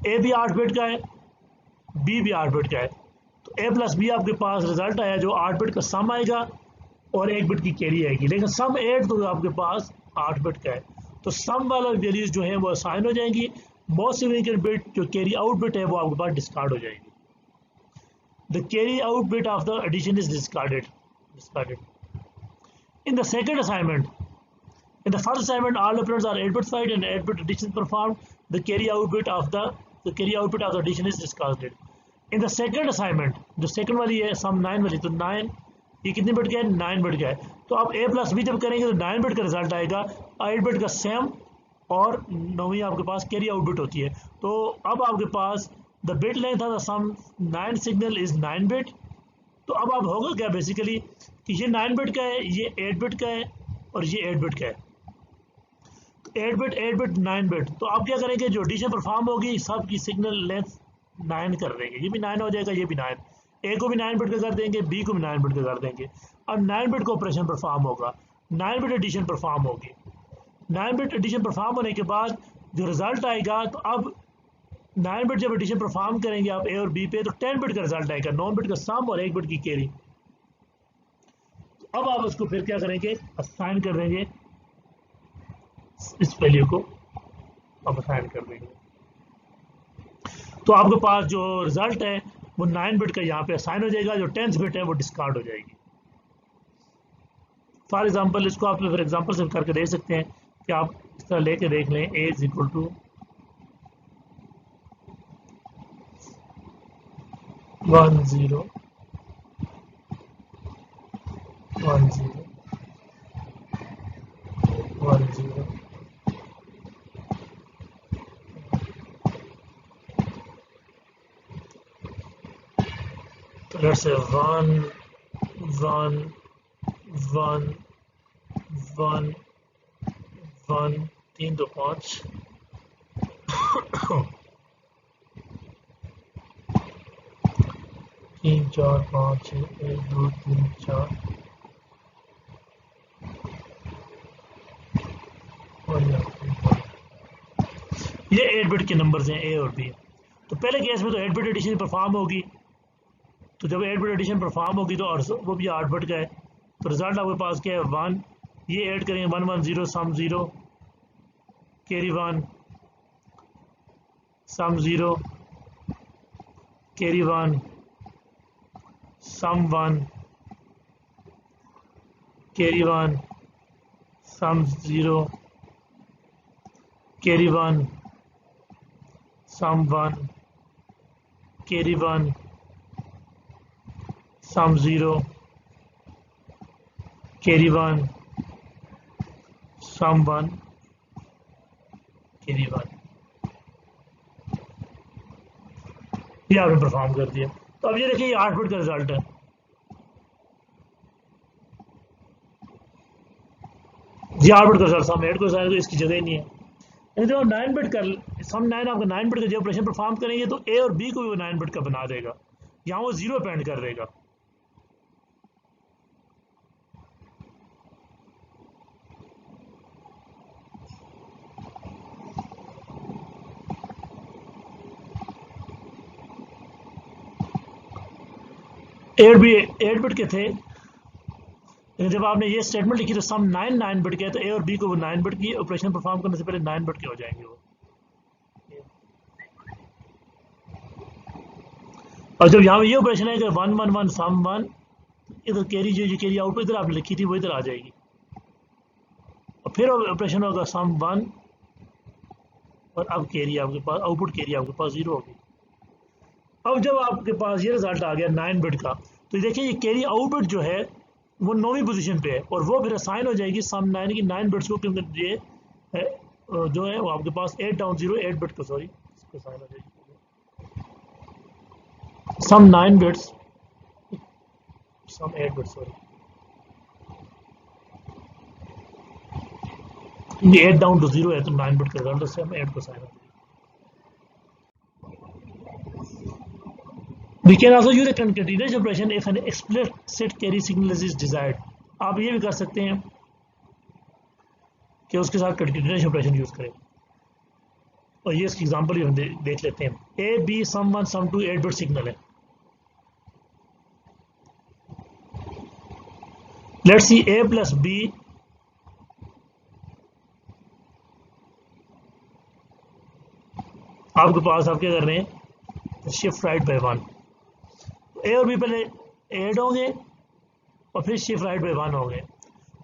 A: ए भी 8 बिट का है, बी भी 8 बिट का है, तो ए प्लस बी आपके पास रिजल्ट आया जो 8 बिट का सम आएगा और 1 बिट की कैरी आएगी। लेकिन सम 8 तो आपके पास 8 बिट का है, तो सम वाला वैल्यूज जो है वो असाइन हो जाएंगी। मोस्ट सिग्निफिकेंट बिट जो कैरी आउट बिट है वो आपके पास डिस्कार्ड हो जाएगी। The carry out bit of the addition is discarded. In the second assignment, in the first assignment all operands are 8 bit side and 8 bit addition performed, the carry out bit of the addition is discarded. In the second assignment, जो second वाली है सम 9 वाली, तो 9 ये कितने bit का है, 9 bit का है, तो आप a प्लस बी जब करेंगे तो 9 बिट का रिजल्ट आएगा, 8 बिट का सेम और 9वीं आपके पास कैरी आउट बिट होती है। तो अब आपके पास the bit length of the sum 9 signal is 9 bit. तो अब आप होगा क्या बेसिकली कि ये 9 बिट का है, ये 8 बिट का है और ये 8 बिट का है, 8 बिट 8 बिट 9 बिट। तो आप क्या करेंगे, जो एडिशन परफॉर्म होगी सब की सिग्नल लेंथ 9 कर देंगे, ये भी 9 हो जाएगा, ये भी 9, ए को भी 9 बिट का कर देंगे, बी को भी 9 बिट का कर देंगे। अब 9 बिट का ऑपरेशन परफॉर्म होगा, 9 बिट एडिशन परफॉर्म होगी। 9 बिट एडिशन परफॉर्म होने के बाद जो रिजल्ट आएगा, तो अब 9 बिट जब एडिशन परफॉर्म करेंगे आप ए और बी पे, तो 10 बिट का रिजल्ट आएगा, 9 बिट का सम और 1 बिट की कैरी। अब आप उसको फिर क्या करेंगे, असाइन कर देंगे, इस वैल्यू को अब असाइन कर देंगे, तो आपके पास जो रिजल्ट है वो 9 बिट का यहाँ पे असाइन हो जाएगा, जो 10th बिट है वो डिस्कार्ड हो जाएगी। फॉर एग्जांपल इसको आप फिर एग्जांपल से करके देख सकते हैं कि आप इस तरह लेके देख लें, ए is equal to 1 0 1 0 1 0. So let's say 1 1 1 1 1 3 2 5 3 4 5 6 1 2 3 4 ये 8 बिट के नंबर्स हैं ए और बी। तो पहले केस में तो 8 बिट एडिशन परफॉर्म होगी, तो जब 8 बिट एडिशन परफॉर्म होगी तो और वो भी 8 बिट का है, तो रिजल्ट आपके पास क्या है 1, ये ऐड करेंगे 1 1 0 सम 0 कैरी 1 सम 0 कैरी 1 सम 1 कैरी 1 सम 0 कैरी 1 सम 1 कैरी 1 सम 0 कैरी 1 सम 1 कैरी 1। ये आपने परफॉर्म कर दिया। तो अब ये देखिए ये 8 बिट का रिजल्ट है। ये 8 बिट का रिजल्ट सम 8 को तो इसकी जगह ही नहीं है। लेकिन जब आप 9 बिट का सम 9 आपका 9 बिट का जब ऑपरेशन परफॉर्म करेंगे तो ए और बी को भी वो 9 बिट का बना देगा, यहाँ वो 0 पेंड कर देगा। एट बिट के थे, लेकिन जब आपने ये स्टेटमेंट लिखी तो सम 9 बिट के, तो ए और बी को वो 9 बिट की ऑपरेशन परफॉर्म करने से पहले 9 बिट के हो जाएंगे वो। और जब यहाँ ये ऑपरेशन है कि 1 1 1 सम 1, इधर कैरी जो ये कैरी आउट इधर आपने लिखी थी वो इधर आ जाएगी, और फिर ऑपरेशन होगा सम 1, और अब कैरी आपके पास आउटपुट कैरी आपके पास 0 होगी। अब जब आपके पास ये रिजल्ट आ गया 9 बिट का, तो देखिए ये कैरी आउटपुट जो है वो 9वीं पोजीशन पे है, और वो फिर असाइन हो जाएगी सम 9 की 9 बिट्स को, क्योंकि ये है, जो है वो आपके पास 8 डाउन 0 8 बिट को, सॉरी इसको असाइन हो जाएगी सम 9 बिट्स सम 8 बिट्स, सॉरी ये 8 डाउन टू 0 है तो 9 बिट का रिजल्ट से हम 8 को असाइन हो जाएगी। We can also use a concatenation operation if an explicit carry signal is desired. आप ये भी कर सकते हैं कि उसके साथ concatenation operation यूज करें, और ये इसकी एग्जांपल भी हम देख लेते हैं। A B sum 1 sum 2 8 bit signal है। Let's see A plus B आपके पास, आप क्या कर रहे हैं शिफ्ट राइट बाय 1, ए और बी पहले ऐड होंगे और फिर शिफ्ट राइट बाय 1 होंगे।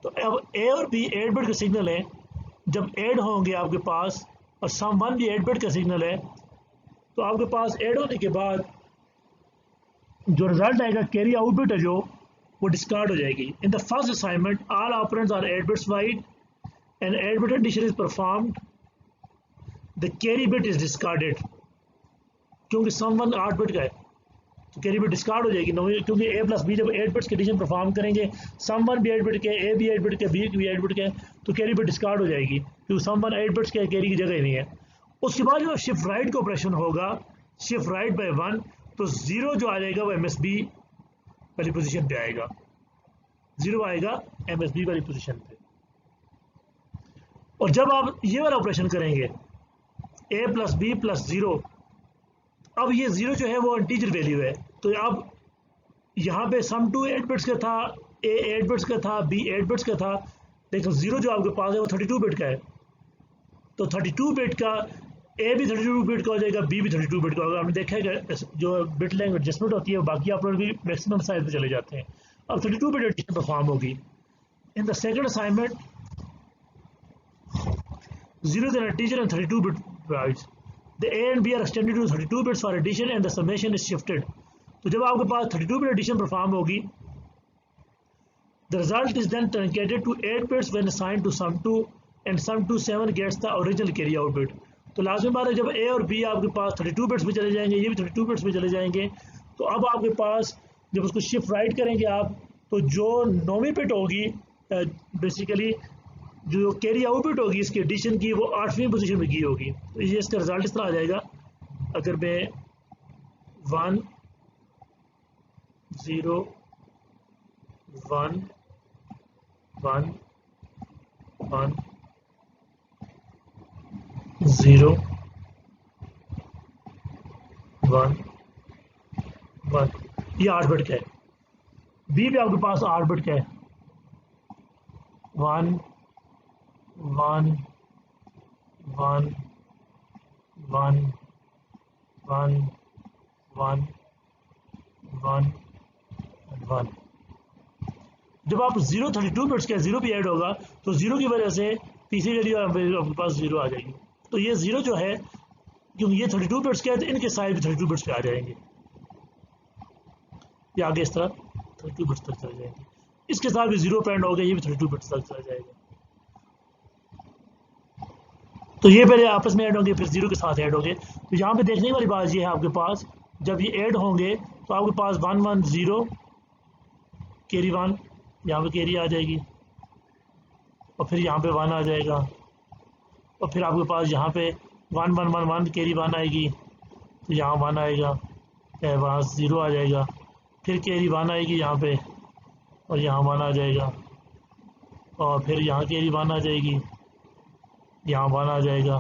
A: तो अब ए और बी 8 बिट का सिग्नल है, जब ऐड होंगे आपके पास, और सम 1 भी 8 बिट का सिग्नल है, तो आपके पास ऐड होने के बाद जो रिजल्ट आएगा कैरी आउटपुट है जो, वो डिस्कार्ड हो जाएगी। In the first assignment all operands are 8 bits wide and 8 bit addition is performed, the carry bit is discarded, क्योंकि सम 1 8 बिट का है तो कैरी बिट डिस्कार्ड हो जाएगी, क्योंकि ए प्लस बी जब 8 बिट्स की एडिशन परफॉर्म करेंगे, सम 1 भी 8 बिट के, ए भी 8 बिट के, बी भी 8 बिट के, तो कैरी बिट डिस्कार्ड हो जाएगी, क्योंकि सम 1 8 बिट्स के कैरी की जगह ही नहीं है। उसके बाद जो शिफ्ट राइट का ऑपरेशन होगा, शिफ्ट राइट बाय 1, तो 0 जो आ जाएगा वो एमएसबी वाली पोजीशन पे आएगा, 0 आएगा एमएसबी वाली पोजीशन पे। और जब आप ये वाला ऑपरेशन करेंगे ए प्लस बी प्लस 0, अब ये 0 जो है वो इंटीजर वैल्यू है, तो अब यहाँ पे सम 2 8 बिट्स का था, ए 8 बिट्स का था, बी 8 बिट्स का था, लेकिन 0 जो आपके पास है वो 32 बिट का है, तो 32 बिट का ए भी 32 बिट का हो जाएगा, बी भी 32 बिट का होगा। हमने देखा है कि जो बिट लेंथ एडजस्टमेंट होती है बाकी आप लोग भी मैक्सिमम साइज पे चले जाते हैं। अब 32 बिट एडिशन परफॉर्म होगी। इन the second assignment 0 is an integer and 32 bit bytes. The A and B are extended to 32 bits for addition and the summation is shifted. तो जब आपके पास 32 बिट एडिशन परफॉर्म होगी, the result is then truncated to 8 bits when assigned to sum 2 and sum 2 7 gets the original carry out bit. तो लाजमी बात है जब ए और बी आपके पास 32 बिट्स में चले जाएंगे, ये भी 32 बिट्स में चले जाएंगे, तो अब आपके पास जब उसको शिफ्ट राइट करेंगे आप, तो जो 9वीं बिट होगी बेसिकली जो कैरी आउट बिट होगी इसकी एडिशन की, वो 8वीं पोजीशन में की होगी। तो ये इसका रिजल्ट इस तरह आ जाएगा। अगर मैं 1 0 1 1 1 0 1 1, ये 8 बिट का है। बी भी आपके पास 8 बिट का है, 1 1 1 1 1 1 1 1। जब आप 32 बिट्स का 0 भी ऐड होगा तो 0 की वजह से तीसरी वैल्यू आपके पास 0 आ जाएगी। तो ये 0 जो है, क्योंकि ये 32 बिट्स का है तो इनके साइज भी 32 बिट्स पे आ जाएंगे, ये आगे इस तरह 32 बिट्स तक चले जाएंगे। इसके साथ भी 0 पे एंड हो गया, ये भी 32 बिट्स तक चला जाएगा। तो ये पहले आपस में ऐड होंगे, फिर 0 के साथ ऐड होंगे। तो यहाँ पे देखने वाली बात ये है, आपके पास जब ये ऐड होंगे तो आपके पास 1 1 0 कैरी 1, यहाँ पे कैरी आ जाएगी, और फिर यहाँ पे 1 आ जाएगा, और फिर आपके पास यहाँ पे 1 1 1 1 कैरी 1 आएगी, तो यहाँ 1 आएगा, वहाँ 0 आ जाएगा, फिर कैरी 1 आएगी यहाँ पे, और यहाँ 1 आ जाएगा, और फिर यहाँ कैरी 1 आ जाएगी, यहाँ 1 आ जाएगा।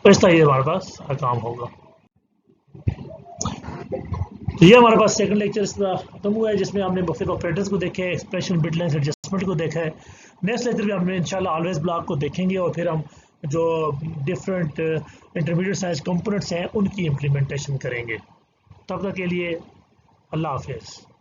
A: तो इस तरह ये हमारे पास काम होगा। तो ये हमारे पास सेकंड लेक्चर इस तरह खत्म हुआ है, जिसमें हमने मुख्तलिफ ऑपरेटर्स को देखे, एक्सप्रेशन, बिट लेंथ एडजस्टमेंट को देखा है। नेक्स्ट लेक्चर में हमने इंशाल्लाह ऑलवेज ब्लॉक को देखेंगे, और फिर हम जो डिफरेंट इंटरमीडिएट साइज कंपोनेंट्स हैं उनकी इम्प्लीमेंटेशन करेंगे। तब तक के लिए अल्लाह हाफिज़।